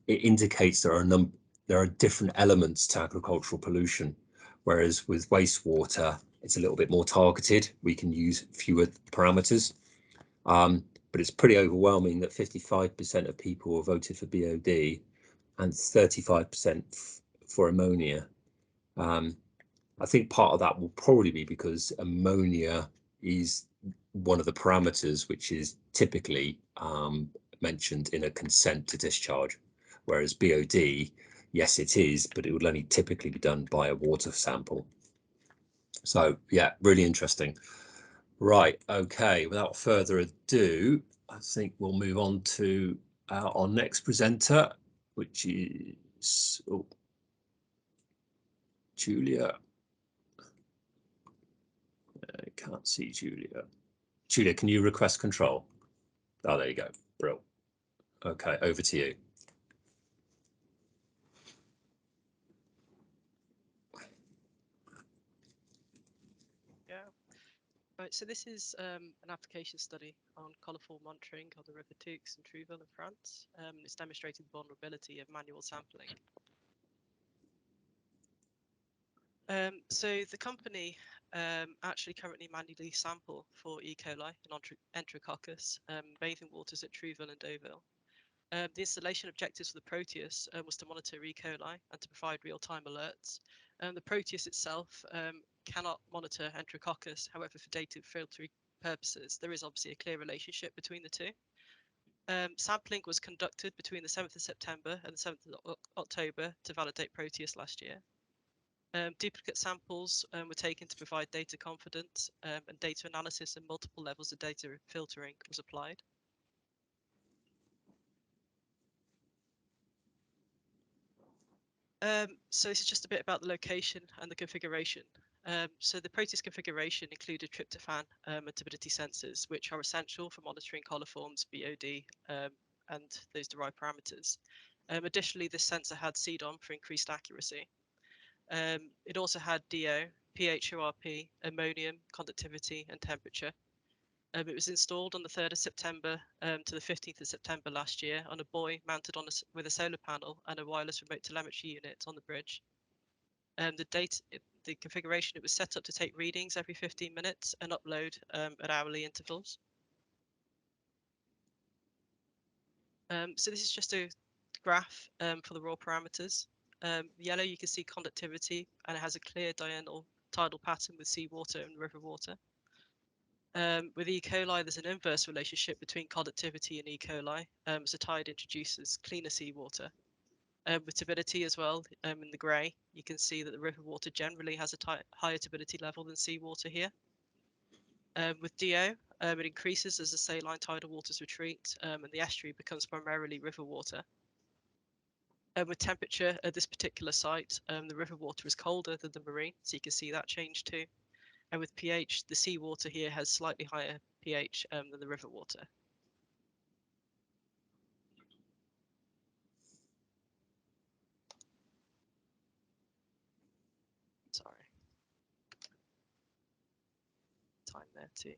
Speaker 1: it indicates there are different elements to agricultural pollution, whereas with wastewater it's a little bit more targeted. We can use fewer parameters, but it's pretty overwhelming that 55% of people have voted for BOD and 35% for ammonia. I think part of that will probably be because ammonia is one of the parameters which is typically mentioned in a consent to discharge, whereas BOD, yes, it is, but it would only typically be done by a water sample. So yeah, really interesting. Right, okay, without further ado, I think we'll move on to our next presenter, which is Julia. I can't see Julia. Julia, can you request control? Oh, there you go. Brilliant. Okay, over to you.
Speaker 9: Yeah. Right, so this is an application study on coliform monitoring on the River Touques in Trouville in France. It's demonstrating the vulnerability of manual sampling. So the company actually currently manually sample for E. coli and Enterococcus bathing waters at Trouville and Deauville. The installation objectives for the Proteus was to monitor E. coli and to provide real-time alerts. The Proteus itself cannot monitor Enterococcus, however, for data filtering purposes, there is obviously a clear relationship between the two. Sampling was conducted between the 7th of September and the 7th of October to validate Proteus last year. Duplicate samples were taken to provide data confidence, and data analysis and multiple levels of data filtering was applied. So this is just a bit about the location and the configuration. So the Proteus configuration included tryptophan and turbidity sensors, which are essential for monitoring coliforms, BOD, and those derived parameters. Additionally, this sensor had CDOM for increased accuracy. It also had DO, pH ORP, ammonium, conductivity, and temperature. It was installed on the 3rd of September to the 15th of September last year on a buoy mounted on with a solar panel and a wireless remote telemetry unit on the bridge. The configuration, it was set up to take readings every 15 minutes and upload at hourly intervals. So this is just a graph for the raw parameters. Yellow, you can see conductivity, and it has a clear diurnal tidal pattern with seawater and river water. With E. coli, there's an inverse relationship between conductivity and E. coli, as the tide introduces cleaner seawater. With turbidity as well, in the grey, you can see that the river water generally has a higher turbidity level than seawater here. With DO, it increases as the saline tidal waters retreat, and the estuary becomes primarily river water. With temperature at this particular site, the river water is colder than the marine, so you can see that change too. And with pH, the seawater here has slightly higher pH than the river water. Sorry. Time there too.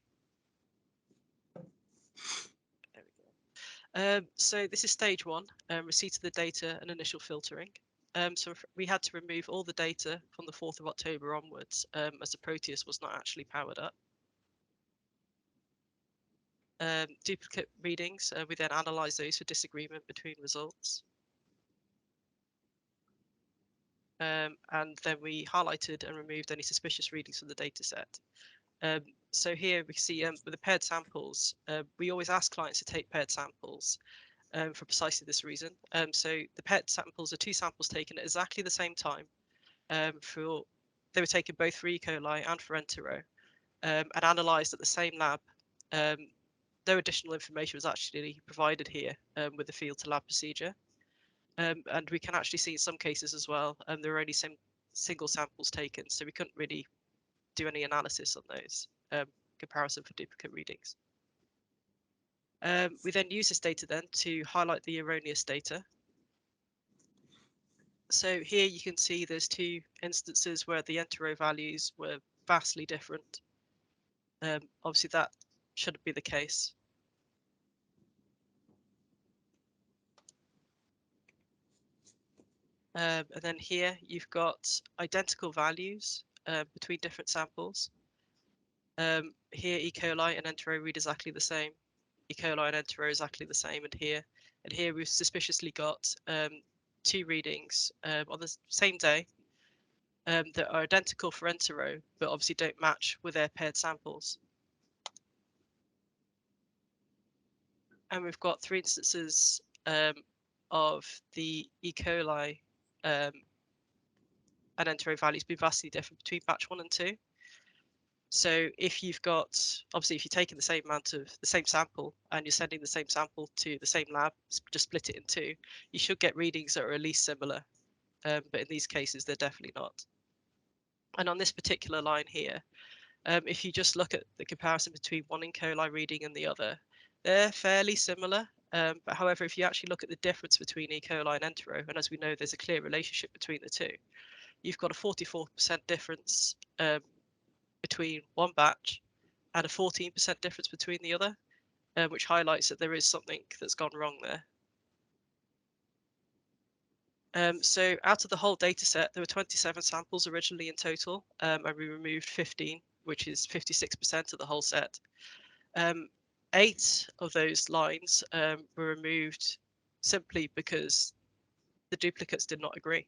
Speaker 9: There we go. So this is stage one, receipt of the data and initial filtering. So we had to remove all the data from the 4th of October onwards, as the Proteus was not actually powered up. Duplicate readings, we then analyze those for disagreement between results. and then we highlighted and removed any suspicious readings from the data set. So here we see with the paired samples, we always ask clients to take paired samples for precisely this reason. So the paired samples are 2 samples taken at exactly the same time. They were taken both for E. coli and for entero, and analysed at the same lab. No additional information was actually provided here with the field to lab procedure. And we can actually see in some cases as well, there were only some single samples taken, so we couldn't really do any analysis on those comparison for duplicate readings. We then use this data then to highlight the erroneous data. So here you can see there's 2 instances where the entero values were vastly different. Obviously that shouldn't be the case. And then here you've got identical values between different samples. Here E. coli and entero read exactly the same. E. coli and entero exactly the same, and here we've suspiciously got 2 readings on the same day that are identical for entero, but obviously don't match with their paired samples. And we've got 3 instances of the E. coli and entero values being vastly different between batch 1 and 2. So if you've got, obviously, if you're taking the same amount of the same sample and you're sending the same sample to the same lab, just split it in 2, you should get readings that are at least similar. But in these cases, they're definitely not. And on this particular line here, if you just look at the comparison between one E. coli reading and the other, they're fairly similar. But however, if you actually look at the difference between E. coli and entero, and as we know, there's a clear relationship between the 2, you've got a 44% difference between one batch and a 14% difference between the other, which highlights that there is something that's gone wrong there. So out of the whole data set, there were 27 samples originally in total, and we removed 15, which is 56% of the whole set. 8 of those lines were removed simply because the duplicates did not agree.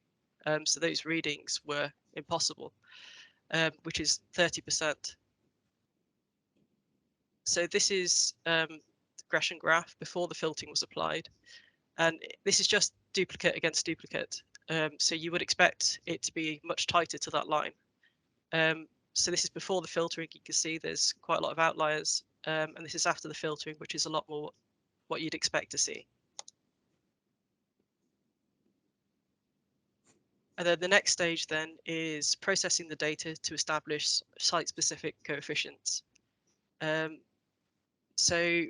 Speaker 9: So those readings were impossible, which is 30%. So this is the regression graph before the filtering was applied. And this is just duplicate against duplicate. So you would expect it to be much tighter to that line. So this is before the filtering. You can see there's quite a lot of outliers. And this is after the filtering, which is a lot more what you'd expect to see. And then the next stage then is processing the data to establish site-specific coefficients. So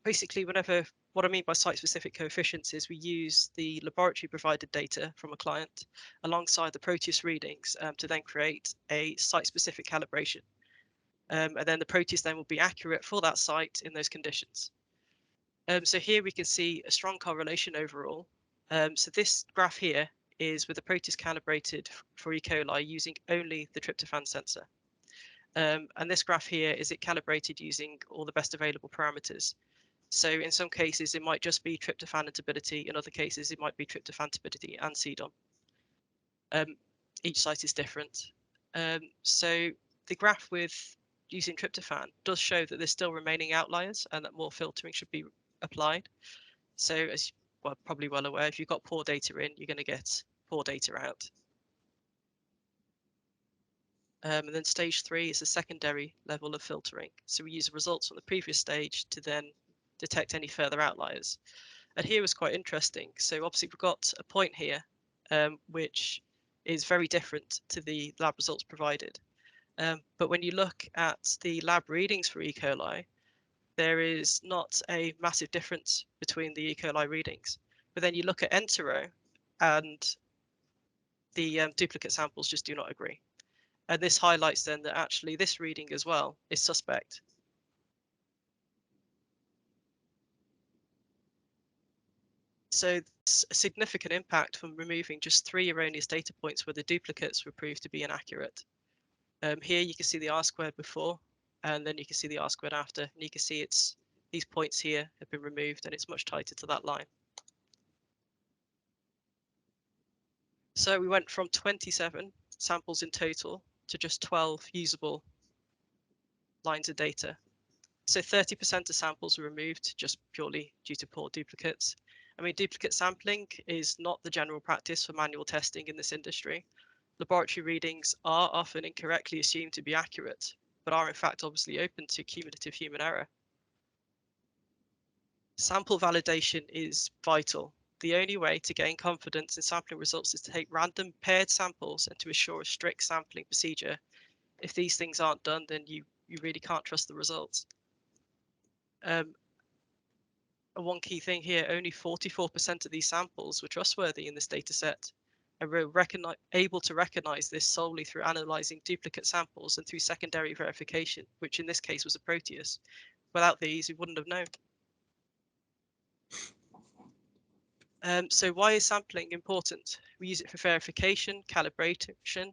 Speaker 9: basically, what I mean by site-specific coefficients is we use the laboratory provided data from a client alongside the Proteus readings to then create a site-specific calibration. And then the Proteus then will be accurate for that site in those conditions. So here we can see a strong correlation overall. So this graph here is with the Proteus calibrated for E. coli using only the tryptophan sensor. And this graph here is it calibrated using all the best available parameters. So in some cases, it might just be tryptophan and turbidity. In other cases, it might be tryptophan, turbidity, and CDOM. Each site is different. So the graph with using tryptophan does show that there's still remaining outliers and that more filtering should be applied. So as you're probably well aware, if you've got poor data in, you're going to get poor data out. And then stage 3 is a secondary level of filtering. So we use the results from the previous stage to then detect any further outliers. And here was quite interesting. So obviously we've got a point here, which is very different to the lab results provided. But when you look at the lab readings for E. coli, there is not a massive difference between the E. coli readings. But then you look at entero and the duplicate samples just do not agree. And this highlights then that actually this reading as well is suspect. So it's a significant impact from removing just 3 erroneous data points where the duplicates were proved to be inaccurate. Here you can see the R-squared before, and then you can see the R-squared after, and you can see these points here have been removed and it's much tighter to that line. So we went from 27 samples in total to just 12 usable lines of data. So 30% of samples were removed just purely due to poor duplicates. I mean, duplicate sampling is not the general practice for manual testing in this industry. Laboratory readings are often incorrectly assumed to be accurate, but are in fact obviously open to cumulative human error. Sample validation is vital. The only way to gain confidence in sampling results is to take random paired samples and to assure a strict sampling procedure. If these things aren't done, then you really can't trust the results. One key thing here, only 44% of these samples were trustworthy in this data set, and we're able to recognize this solely through analyzing duplicate samples and through secondary verification, which in this case was a Proteus. Without these, we wouldn't have known. So why is sampling important? We use it for verification, calibration,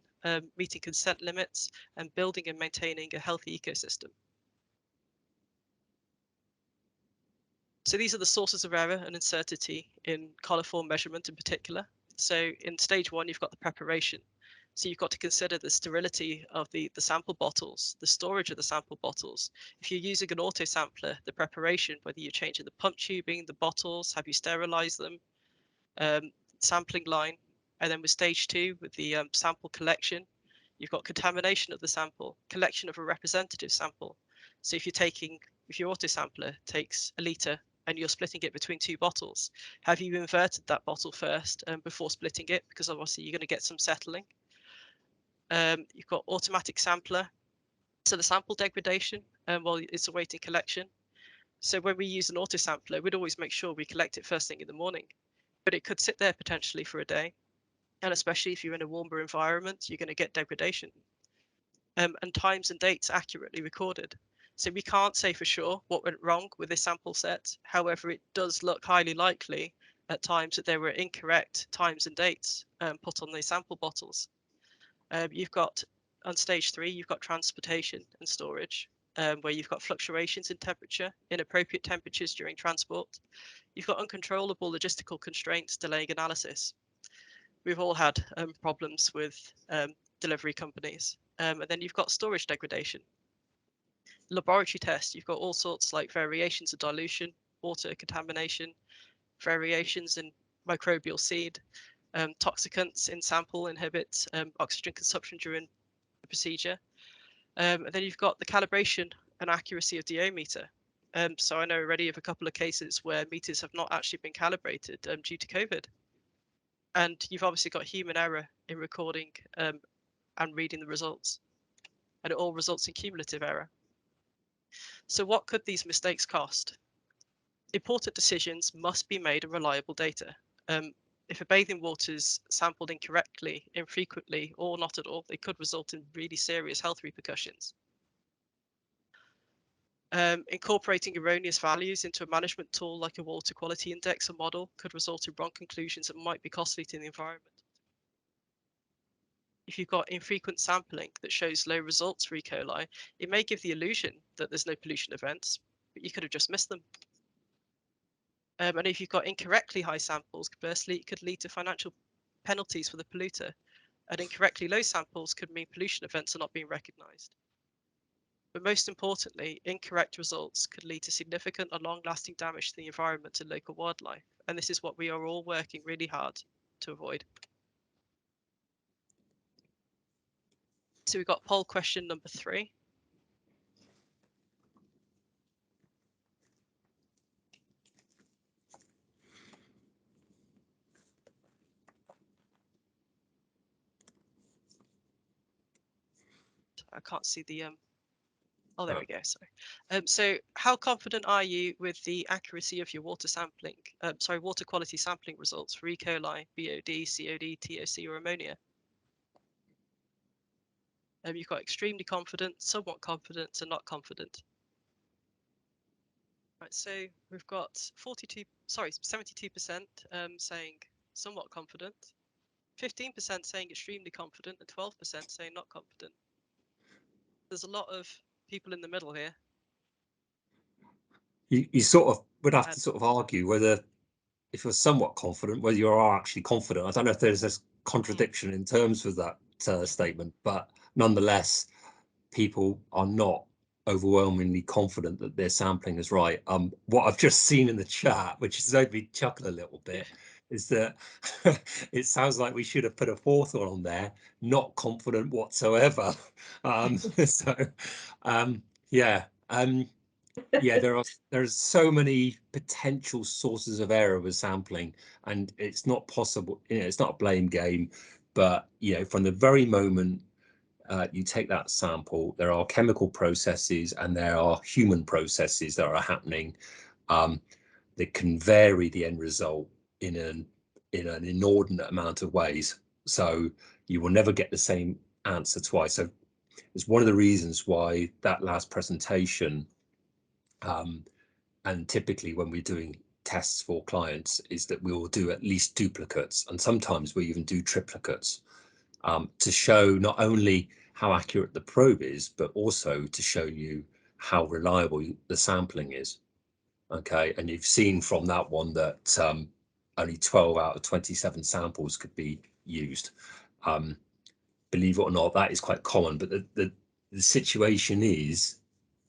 Speaker 9: meeting consent limits, and building and maintaining a healthy ecosystem. So these are the sources of error and uncertainty in coliform measurement in particular. So in stage 1, you've got the preparation. So you've got to consider the sterility of the sample bottles, the storage of the sample bottles. If you're using an auto sampler, the preparation, whether you're changing the pump tubing, the bottles, have you sterilized them, sampling line. And then with stage 2, with the sample collection, you've got contamination of the sample, collection of a representative sample. So if your auto sampler takes a litre and you're splitting it between 2 bottles, have you inverted that bottle first before splitting it? Because obviously you're going to get some settling. You've got automatic sampler. So the sample degradation while it's awaiting collection. So when we use an auto sampler, we'd always make sure we collect it first thing in the morning, but it could sit there potentially for a day. And especially if you're in a warmer environment, you're going to get degradation. And times and dates accurately recorded. So we can't say for sure what went wrong with this sample set. However, it does look highly likely at times that there were incorrect times and dates put on these sample bottles. You've got, on stage 3, you've got transportation and storage, where you've got fluctuations in temperature, inappropriate temperatures during transport. You've got uncontrollable logistical constraints delaying analysis. We've all had problems with delivery companies. And then you've got storage degradation. Laboratory tests, you've got all sorts like variations of dilution, water contamination, variations in microbial seed, toxicants in sample inhibit oxygen consumption during the procedure. And then you've got the calibration and accuracy of the meter. So I know already of a couple of cases where meters have not actually been calibrated due to COVID. And you've obviously got human error in recording and reading the results. And it all results in cumulative error. So what could these mistakes cost? Important decisions must be made on reliable data. If a bathing water is sampled incorrectly, infrequently, or not at all, it could result in really serious health repercussions. Incorporating erroneous values into a management tool like a water quality index or model could result in wrong conclusions that might be costly to the environment. If you've got infrequent sampling that shows low results for E. coli, it may give the illusion that there's no pollution events, but you could have just missed them. And if you've got incorrectly high samples, conversely, it could lead to financial penalties for the polluter. And incorrectly low samples could mean pollution events are not being recognised. But most importantly, incorrect results could lead to significant and long-lasting damage to the environment and local wildlife. And this is what we are all working really hard to avoid. So we've got poll question number 3. I can't see the oh, there we go. Sorry. So how confident are you with the accuracy of your water sampling? Water quality sampling results for E. coli, BOD, COD, TOC, or ammonia? You've got extremely confident, somewhat confident, and not confident. Right, so we've got 72% saying somewhat confident, 15% saying extremely confident, and 12% saying not confident. There's a lot of people in the middle here.
Speaker 1: You sort of would have to sort of argue whether, if you're somewhat confident, whether you are actually confident. I don't know if there's contradiction in terms with that statement, but nonetheless, people are not overwhelmingly confident that their sampling is right. What I've just seen in the chat, which has made me chuckle a little bit, is that it sounds like we should have put a fourth one on there, not confident whatsoever. Yeah. Yeah, there's so many potential sources of error with sampling, and it's not possible, it's not a blame game, but from the very moment you take that sample, there are chemical processes and there are human processes that are happening that can vary the end result in an inordinate amount of ways. So you will never get the same answer twice. So it's one of the reasons why that last presentation, and typically when we're doing tests for clients, is that we will do at least duplicates, and sometimes we even do triplicates, to show not only how accurate the probe is, but also to show you how reliable the sampling is. Okay, and you've seen from that one that only 12 out of 27 samples could be used. Believe it or not, that is quite common, but the situation is,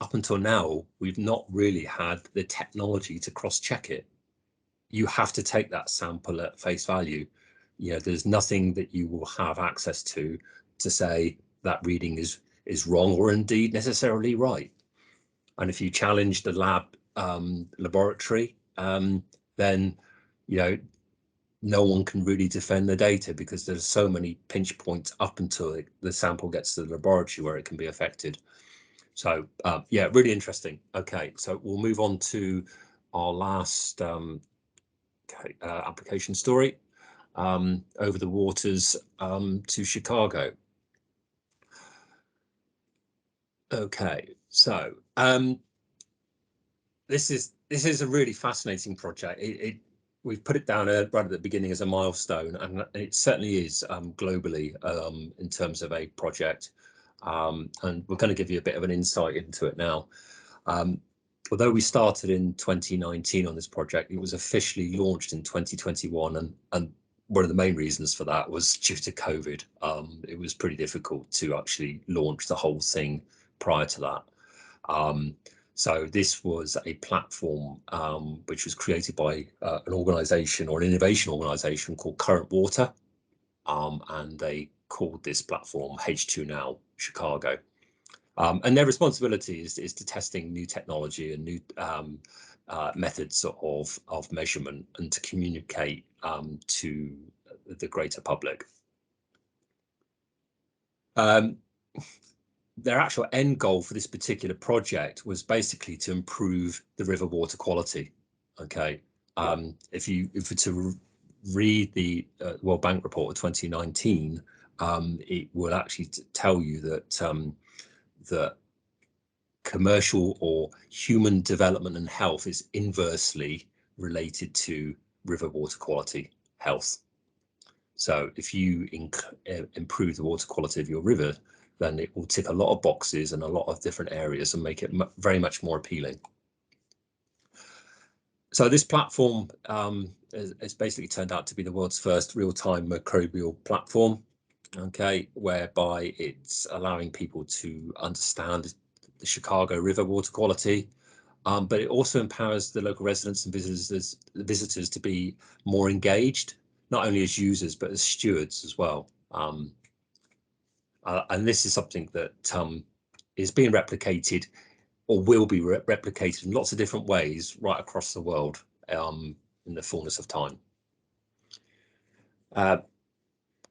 Speaker 1: up until now, we've not really had the technology to cross-check it. You have to take that sample at face value. There's nothing that you will have access to say that reading is wrong or indeed necessarily right. And if you challenge the laboratory, then no one can really defend the data, because there's so many pinch points up until the sample gets to the laboratory where it can be affected. So yeah, really interesting. Okay, so we'll move on to our last application story, over the waters to Chicago. Okay, so this is a really fascinating project. We've put it down right at the beginning as a milestone, and it certainly is globally in terms of a project. And we're going to give you a bit of an insight into it now. Although we started in 2019 on this project, it was officially launched in 2021, and one of the main reasons for that was due to COVID. It was pretty difficult to actually launch the whole thing prior to that. So this was a platform which was created by an organization, or an innovation organization, called Current Water, and they called this platform H2 Now Chicago. And their responsibility is to testing new technology and new methods of measurement, and to communicate to the greater public. Their actual end goal for this particular project was basically to improve the river water quality. Okay, if you were to read the World Bank report of 2019, it will actually tell you that that commercial or human development and health is inversely related to river water quality health. So if you improve the water quality of your river, then it will tick a lot of boxes in a lot of different areas and make it very much more appealing. So this platform has basically turned out to be the world's first real-time microbial platform, okay, whereby it's allowing people to understand the Chicago River water quality, but it also empowers the local residents and visitors to be more engaged, not only as users but as stewards as well. And this is something that is being replicated, or will be replicated in lots of different ways right across the world in the fullness of time.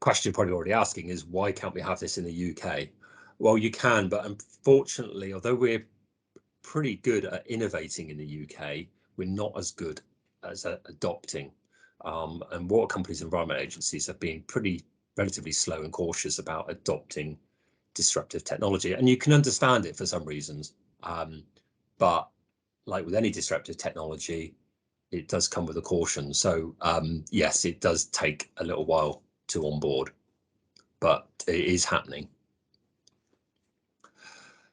Speaker 1: Question you're probably already asking is, why can't we have this in the UK? Well, you can, but unfortunately, although we're pretty good at innovating in the UK, we're not as good as adopting. And water companies and environment agencies have been relatively slow and cautious about adopting disruptive technology, and you can understand it for some reasons, but like with any disruptive technology, it does come with a caution. So yes, it does take a little while to onboard, but it is happening.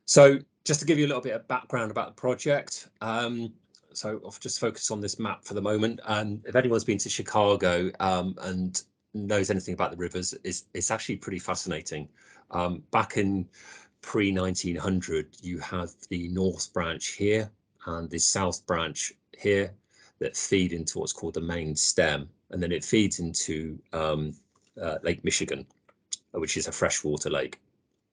Speaker 1: So just to give you a little bit of background about the project, so I'll just focus on this map for the moment. If anyone's been to Chicago and knows anything about the rivers, it's actually pretty fascinating. Back in pre-1900, you have the north branch here and the south branch here that feed into what's called the main stem, and then it feeds into Lake Michigan, which is a freshwater lake,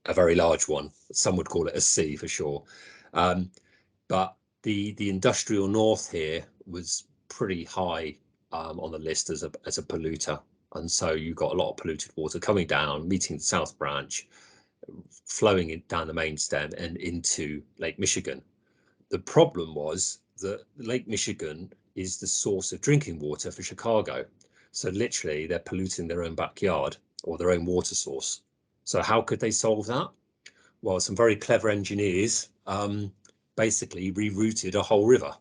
Speaker 1: a very large one. Some would call it a sea for sure. But the industrial north here was pretty high on the list as a polluter, and so you got a lot of polluted water coming down, meeting the south branch, flowing down the main stem and into Lake Michigan. The problem was that Lake Michigan is the source of drinking water for Chicago, so literally they're polluting their own backyard or their own water source. So how could they solve that? Well, some very clever engineers basically rerouted a whole river.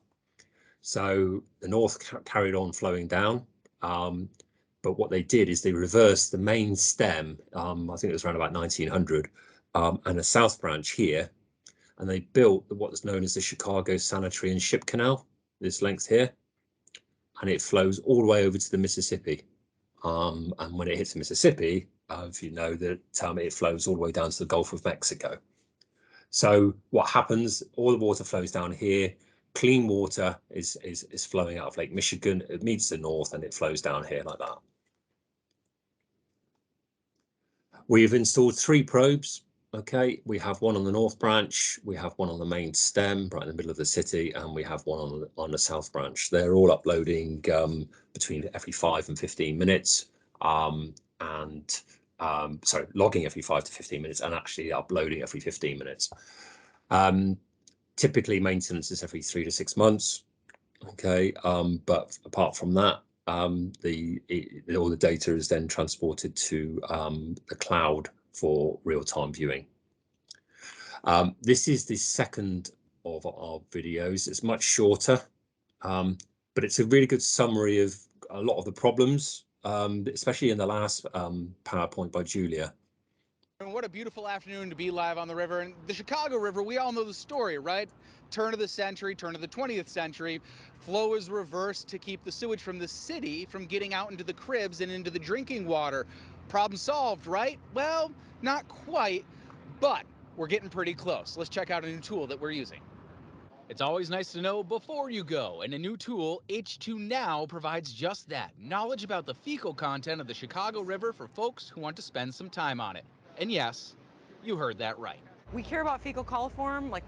Speaker 1: So the north carried on flowing down, but what they did is they reversed the main stem, I think it was around about 1900, and a south branch here, and they built what is known as the Chicago Sanitary and Ship Canal, this length here, and it flows all the way over to the Mississippi. And when it hits the Mississippi, if you know that it flows all the way down to the Gulf of Mexico. So what happens, all the water flows down here, clean water is flowing out of Lake Michigan, it meets the north and it flows down here like that. We've installed 3 probes. Okay, we have one on the north branch, we have one on the main stem right in the middle of the city, and we have one on the south branch. They're all uploading between every 5 and 15 minutes, sorry, logging every 5 to 15 minutes and actually uploading every 15 minutes. Typically maintenance is every 3 to 6 months. Okay, but apart from that, all the data is then transported to the cloud for real-time viewing. This is the second of our videos. It's much shorter, but it's a really good summary of a lot of the problems, especially in the last PowerPoint by Julia.
Speaker 10: And what a beautiful afternoon to be live on the river. And the Chicago River, we all know the story, right? Turn of the century, turn of the 20th century. Flow is reversed to keep the sewage from the city from getting out into the cribs and into the drinking water. Problem solved, right? Well, not quite, but we're getting pretty close. Let's check out a new tool that we're using. It's always nice to know before you go, and a new tool, H2 Now, provides just that. Knowledge about the fecal content of the Chicago River for folks who want to spend some time on it. And yes, you heard that right.
Speaker 11: We care about fecal coliform, like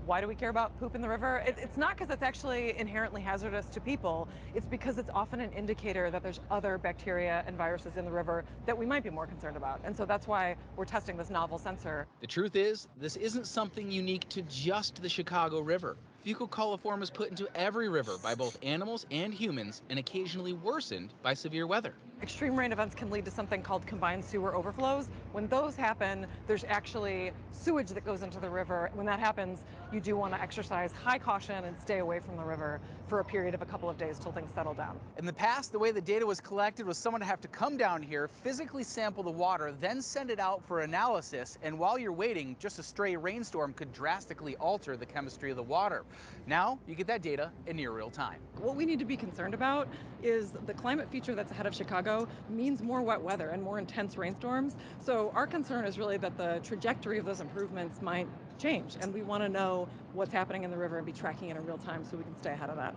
Speaker 11: why do we care about poop in the river? It's not because it's actually inherently hazardous to people, it's because it's often an indicator that there's other bacteria and viruses in the river that we might be more concerned about. And so that's why we're testing this novel sensor.
Speaker 10: The truth is, this isn't something unique to just the Chicago River. Fecal coliform is put into every river by both animals and humans and occasionally worsened by severe weather.
Speaker 11: Extreme rain events can lead to something called combined sewer overflows. When those happen, there's actually sewage that goes into the river. When that happens, you do want to exercise high caution and stay away from the river for a period of a couple of days till things settle down.
Speaker 10: In the past, the way the data was collected was someone to have to come down here, physically sample the water, then send it out for analysis. And while you're waiting, just a stray rainstorm could drastically alter the chemistry of the water. Now, you get that data in near real time.
Speaker 11: What we need to be concerned about is the climate feature that's ahead of Chicago means more wet weather and more intense rainstorms. So our concern is really that the trajectory of those improvements might change, and we want to know what's happening in the river and be tracking it in real time so we can stay ahead of that.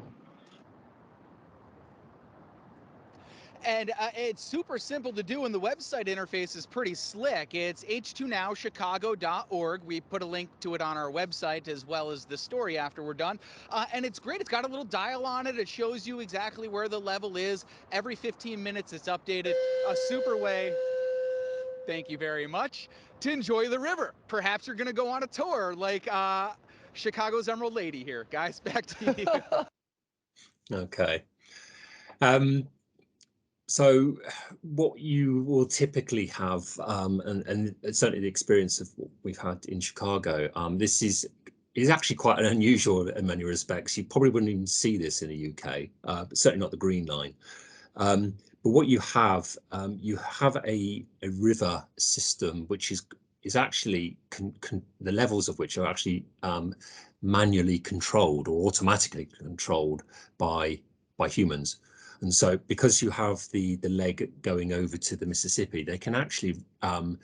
Speaker 10: And it's super simple to do, and the website interface is pretty slick. It's h2nowchicago.org. We put a link to it on our website as well as the story after we're done. And it's great. It's got a little dial on it. It shows you exactly where the level is. Every 15 minutes it's updated. A super way, thank you very much, to enjoy the river. Perhaps you're going to go on a tour like Chicago's Emerald Lady here. Guys, back to you.
Speaker 1: Okay. So what you will typically have, and certainly the experience of what we've had in Chicago, this is actually quite an unusual in many respects. You probably wouldn't even see this in the UK, but certainly not the Green Line. But what you have a river system which is actually the levels of which are actually manually controlled or automatically controlled by humans. And so because you have the leg going over to the Mississippi, they can actually, when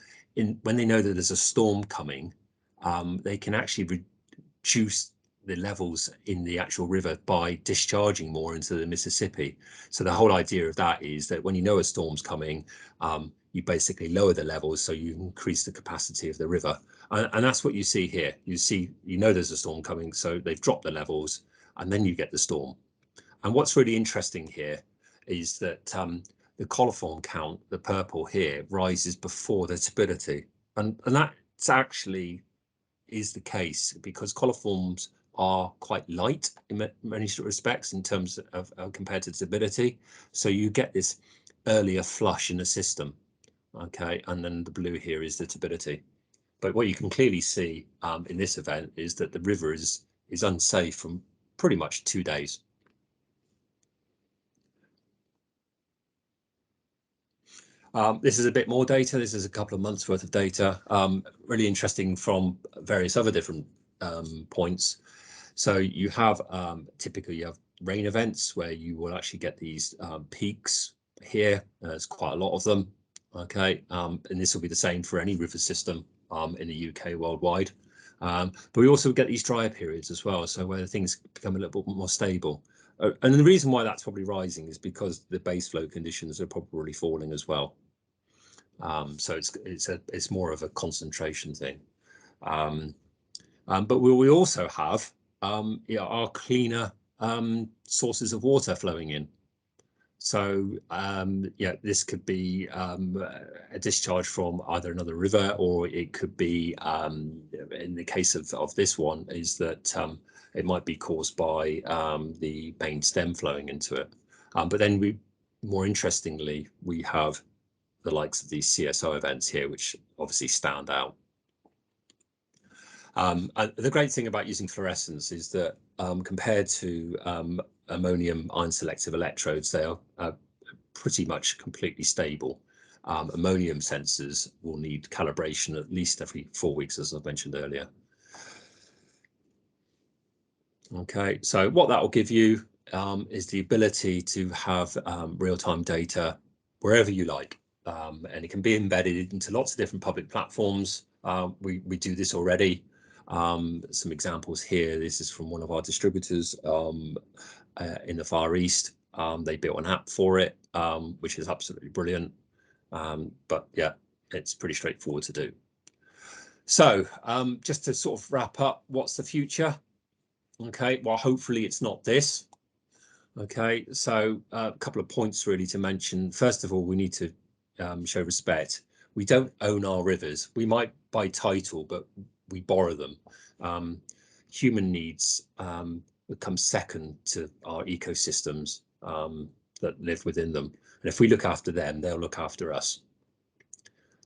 Speaker 1: they know that there's a storm coming, they can actually reduce the levels in the actual river by discharging more into the Mississippi. So the whole idea of that is that when you know a storm's coming, you basically lower the levels so you increase the capacity of the river. And that's what you see here. You know there's a storm coming, so they've dropped the levels, and then you get the storm. And what's really interesting here is that the coliform count, the purple here, rises before the turbidity. And that's actually is the case because coliforms are quite light in many respects in terms of compared to turbidity. So you get this earlier flush in the system. Okay, and then the blue here is the turbidity. But what you can clearly see in this event is that the river is unsafe from pretty much 2 days. This is a bit more data. This is a couple of months worth of data, really interesting from various other different points. So you have typically you have rain events where you will actually get these peaks here. There's quite a lot of them. Okay, and this will be the same for any river system in the UK worldwide. But we also get these drier periods as well, so where things become a little bit more stable. And the reason why that's probably rising is because the base flow conditions are probably falling as well. So it's more of a concentration thing. But we also have our cleaner sources of water flowing in. So yeah, this could be a discharge from either another river, or it could be, in the case of this one, is that it might be caused by the main stem flowing into it. But then more interestingly, we have the likes of these CSO events here, which obviously stand out. And the great thing about using fluorescence is that compared to ammonium ion selective electrodes, they are pretty much completely stable. Ammonium sensors will need calibration at least every 4 weeks, as I mentioned earlier. Okay, so what that will give you is the ability to have real-time data wherever you like, and it can be embedded into lots of different public platforms. We do this already. Some examples here. This is from one of our distributors in the Far East. They built an app for it, which is absolutely brilliant. But yeah, it's pretty straightforward to do. So just to sort of wrap up, what's the future? Okay, well, hopefully it's not this. Okay, so a couple of points really to mention. First of all, we need to show respect. We don't own our rivers. We might by title, but we borrow them. Human needs come second to our ecosystems that live within them. And if we look after them, they'll look after us.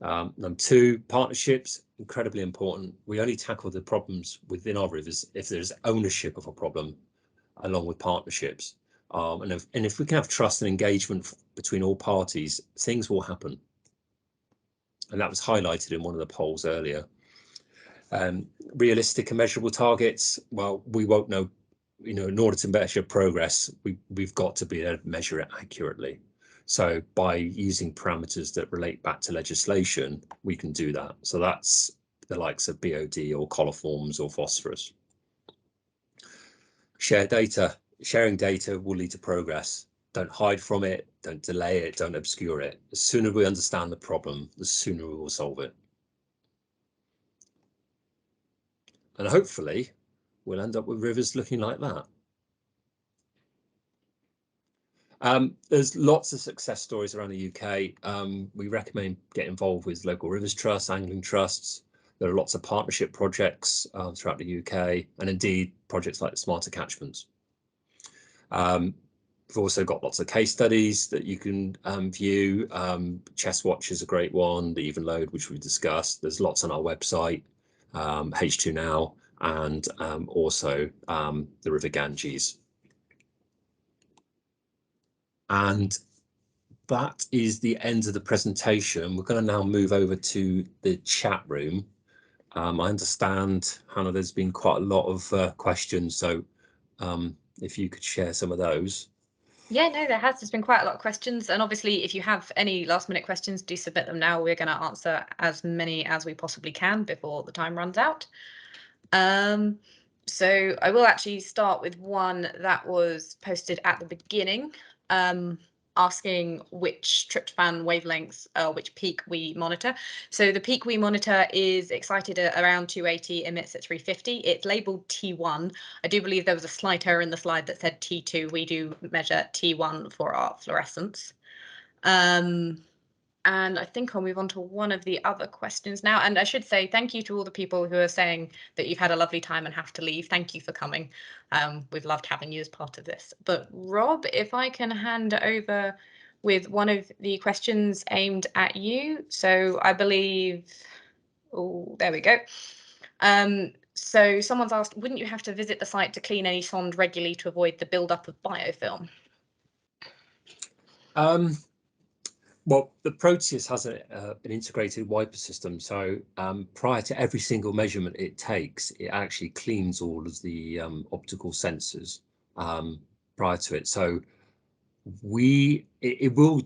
Speaker 1: Number two, partnerships, incredibly important. We only tackle the problems within our rivers if there's ownership of a problem, along with partnerships. And if we can have trust and engagement between all parties, things will happen. And that was highlighted in one of the polls earlier. Realistic and measurable targets. Well, we won't know, in order to measure progress, we've got to be able to measure it accurately. So by using parameters that relate back to legislation, we can do that. So that's the likes of BOD or coliforms or phosphorus. Share data. Sharing data will lead to progress. Don't hide from it, don't delay it, don't obscure it. The sooner we understand the problem, the sooner we will solve it. And hopefully we'll end up with rivers looking like that. There's lots of success stories around the UK. We recommend get involved with local rivers trusts, angling trusts. There are lots of partnership projects throughout the UK, and indeed projects like the Smarter Catchments. We've also got lots of case studies that you can view. Chess Watch is a great one, the Evenlode, which we discussed. There's lots on our website, H2 Now, and also the River Ganges. And that is the end of the presentation. We're going to now move over to the chat room. I understand, Hannah, there's been quite a lot of questions, so if you could share some of those.
Speaker 2: Yeah, no, there has. There's been quite a lot of questions. And obviously, if you have any last minute questions, do submit them now. We're going to answer as many as we possibly can before the time runs out. So I will actually start with one that was posted at the beginning, asking which tryptophan wavelengths, which peak we monitor. So the peak we monitor is excited at around 280, emits at 350. It's labeled T1. I do believe there was a slight error in the slide that said T2. We do measure T1 for our fluorescence. And I think I'll move on to one of the other questions now. And I should say thank you to all the people who are saying that you've had a lovely time and have to leave. Thank you for coming. We've loved having you as part of this. But Rob, if I can hand over with one of the questions aimed at you. So I believe, oh, there we go. So someone's asked, wouldn't you have to visit the site to clean any sonde regularly to avoid the buildup of biofilm?
Speaker 1: Well, the Proteus has an integrated wiper system, so prior to every single measurement it takes, it actually cleans all of the optical sensors prior to it. So it will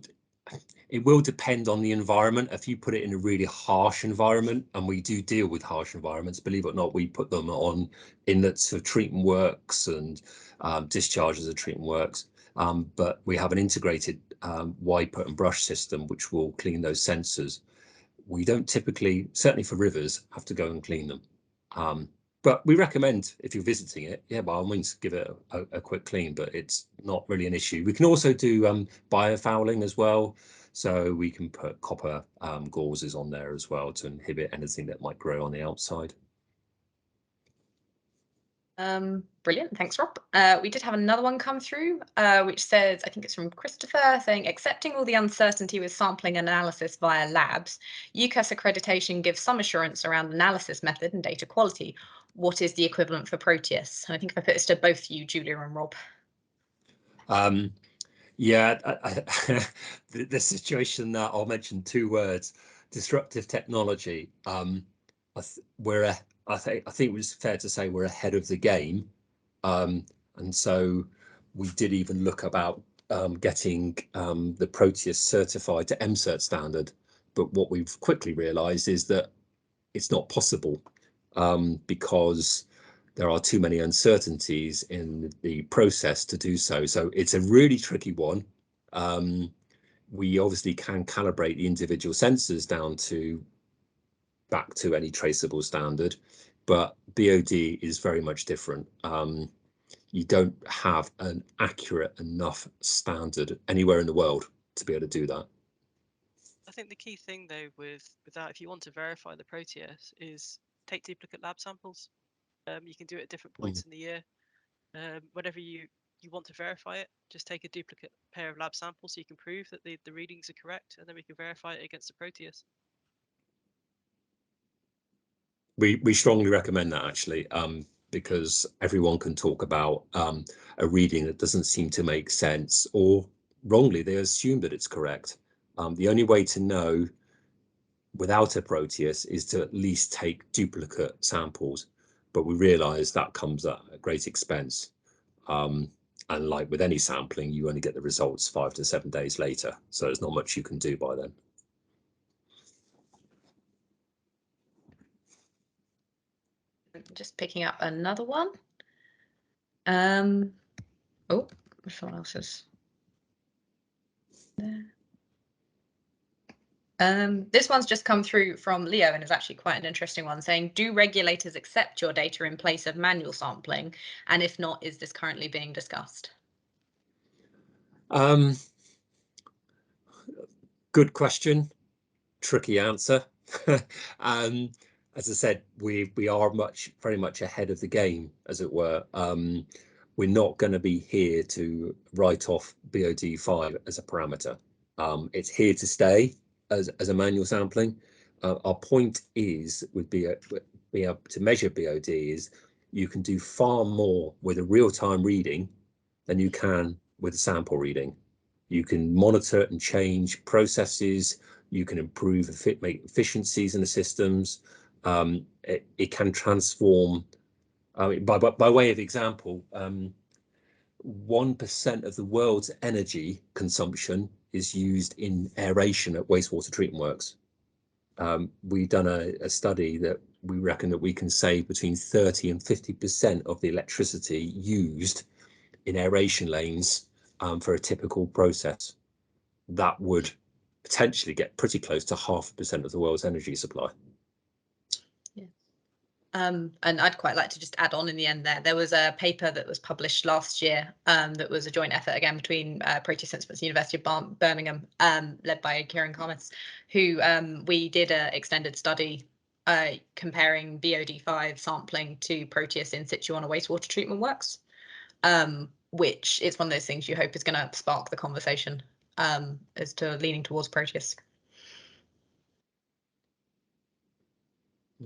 Speaker 1: depend on the environment. If you put it in a really harsh environment, and we do deal with harsh environments, believe it or not, we put them on inlets of treatment works and discharges of treatment works. But we have an integrated wiper and brush system which will clean those sensors. We don't typically, certainly for rivers, have to go and clean them. But we recommend, if you're visiting it, yeah, by all means, give it a quick clean, but it's not really an issue. We can also do biofouling as well. So we can put copper gauzes on there as well to inhibit anything that might grow on the outside.
Speaker 2: Brilliant, thanks, Rob. We did have another one come through, which says, I think it's from Christopher, saying, accepting all the uncertainty with sampling and analysis via labs, UCAS accreditation gives some assurance around analysis method and data quality. What is the equivalent for Proteus? And I think if I put this to both you, Julia and Rob.
Speaker 1: Yeah, the situation that I'll mention two words: disruptive technology. I think it was fair to say we're ahead of the game, and so we did even look about getting the Proteus certified to MCERT standard. But what we've quickly realised is that it's not possible because there are too many uncertainties in the process to do so. So it's a really tricky one. We obviously can calibrate the individual sensors down to back to any traceable standard, but BOD is very much different. You don't have an accurate enough standard anywhere in the world to be able to do that.
Speaker 9: I think the key thing though with that, if you want to verify the Proteus, is take duplicate lab samples. You can do it at different points in the year. Whenever you want to verify it, just take a duplicate pair of lab samples so you can prove that the readings are correct, and then we can verify it against the Proteus.
Speaker 1: We strongly recommend that, actually, because everyone can talk about a reading that doesn't seem to make sense, or wrongly they assume that it's correct. The only way to know without a Proteus is to at least take duplicate samples, but we realize that comes at a great expense. And like with any sampling, you only get the results 5 to 7 days later, so there's not much you can do by then.
Speaker 2: Just picking up another one. Oh, someone else is there. This one's just come through from Leo and is actually quite an interesting one, saying, do regulators accept your data in place of manual sampling? And if not, is this currently being discussed?
Speaker 1: Good question, tricky answer. As I said, we are very much ahead of the game, as it were. We're not going to be here to write off BOD5 as a parameter. It's here to stay as a manual sampling. Our point is with being able to measure BOD is you can do far more with a real-time reading than you can with a sample reading. You can monitor and change processes. You can improve, make efficiencies in the systems. It can transform. By way of example, 1% of the world's energy consumption is used in aeration at wastewater treatment works. We've done a study that we reckon that we can save between 30 and 50% of the electricity used in aeration lanes for a typical process. That would potentially get pretty close to 0.5% of the world's energy supply.
Speaker 2: And I'd quite like to just add on in the end there was a paper that was published last year that was a joint effort again between Proteus and the University of Birmingham, led by Kieran Thomas, who we did an extended study comparing BOD5 sampling to Proteus in situ on a wastewater treatment works, which is one of those things you hope is going to spark the conversation as to leaning towards Proteus.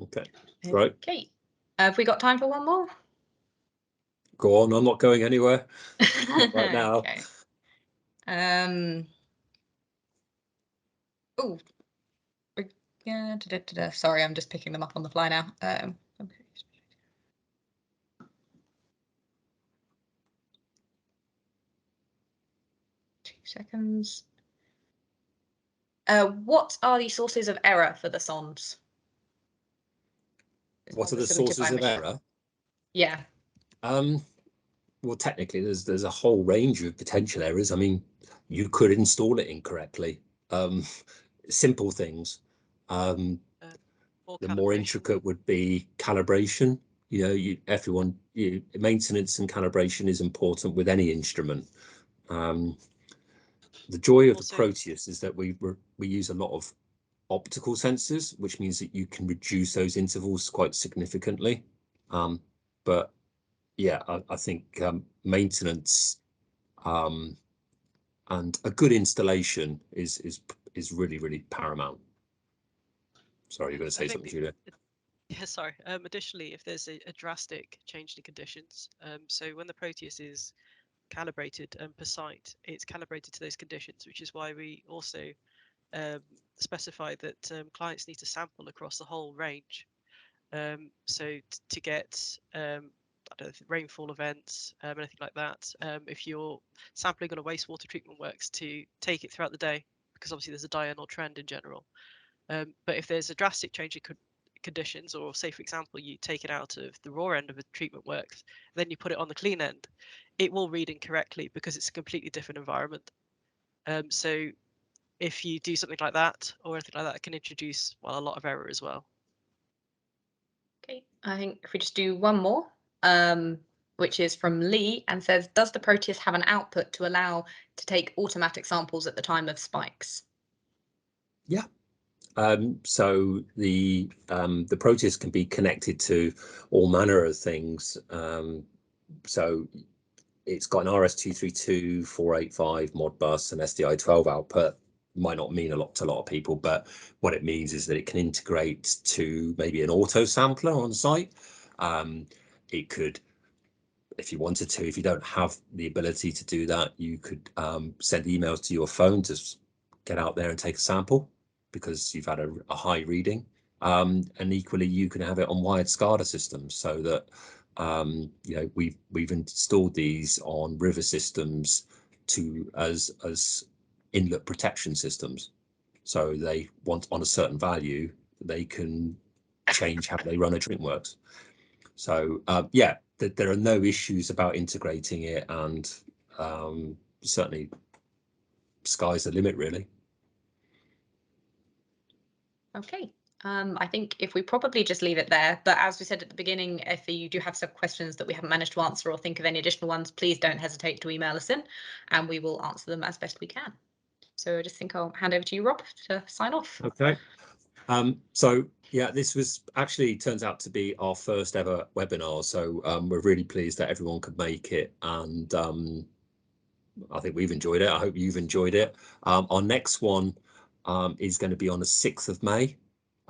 Speaker 1: Okay, right.
Speaker 2: Okay, have we got time for one more?
Speaker 1: Go on, I'm not going anywhere right now.
Speaker 2: Okay. Oh, yeah. Sorry, I'm just picking them up on the fly now. Okay. 2 seconds. What are the sources of error for the sondes?
Speaker 1: What are the sources of error?
Speaker 2: Yeah.
Speaker 1: Well, technically, there's a whole range of potential errors. I mean, you could install it incorrectly. Simple things. The more intricate would be calibration. You know, maintenance and calibration is important with any instrument. The joy of the Proteus is that we use a lot of optical sensors, which means that you can reduce those intervals quite significantly. But yeah, I think maintenance and a good installation is really, really paramount. Sorry, you're going to say something, Julia.
Speaker 9: Yeah, sorry. Additionally, if there's a drastic change in conditions, so when the Proteus is calibrated per site, it's calibrated to those conditions, which is why we also specify that clients need to sample across the whole range. So to get I don't know, rainfall events, anything like that, if you're sampling on a wastewater treatment works, to take it throughout the day, because obviously there's a diurnal trend in general. But if there's a drastic change in conditions, or say for example you take it out of the raw end of a treatment works, then you put it on the clean end, it will read incorrectly because it's a completely different environment. So if you do something like that or anything like that, it can introduce, well, a lot of error as well.
Speaker 2: Okay, I think if we just do one more, which is from Lee, and says, does the Proteus have an output to allow to take automatic samples at the time of spikes?
Speaker 1: Yeah. So the Proteus can be connected to all manner of things. So it's got an RS-232, 485 Modbus and SDI12 output. Might not mean a lot to a lot of people, but what it means is that it can integrate to maybe an auto sampler on site. It could, if you wanted to, if you don't have the ability to do that, you could send emails to your phone to get out there and take a sample because you've had a high reading. And equally, you can have it on wired SCADA systems, so that you know, we've installed these on river systems as inlet protection systems. So they want on a certain value, they can change how they run a treatment works. So yeah, there are no issues about integrating it, and certainly sky's the limit, really.
Speaker 2: Okay, I think if we probably just leave it there, but as we said at the beginning, if you do have some questions that we haven't managed to answer or think of any additional ones, please don't hesitate to email us in and we will answer them as best we can. So I just think I'll hand over to you, Rob, to sign off.
Speaker 1: Okay. So yeah, this was actually turns out to be our first ever webinar. So we're really pleased that everyone could make it, and I think we've enjoyed it. I hope you've enjoyed it. Our next one is going to be on the 6th of May.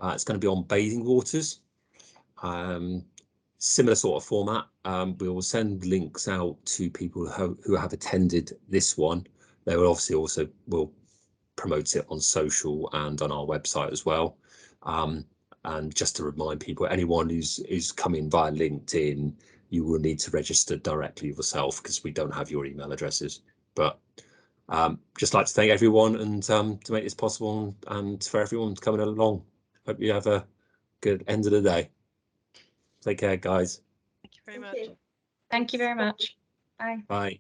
Speaker 1: It's going to be on bathing waters. Similar sort of format. We will send links out to people who have attended this one. They will obviously also will promote it on social and on our website as well. And just to remind people, anyone who's come in via LinkedIn, you will need to register directly yourself because we don't have your email addresses. But just like to thank everyone and to make this possible and for everyone coming along. Hope you have a good end of the day. Take care, guys.
Speaker 9: Thank you very much.
Speaker 2: Thank you very much. Bye.
Speaker 1: Bye.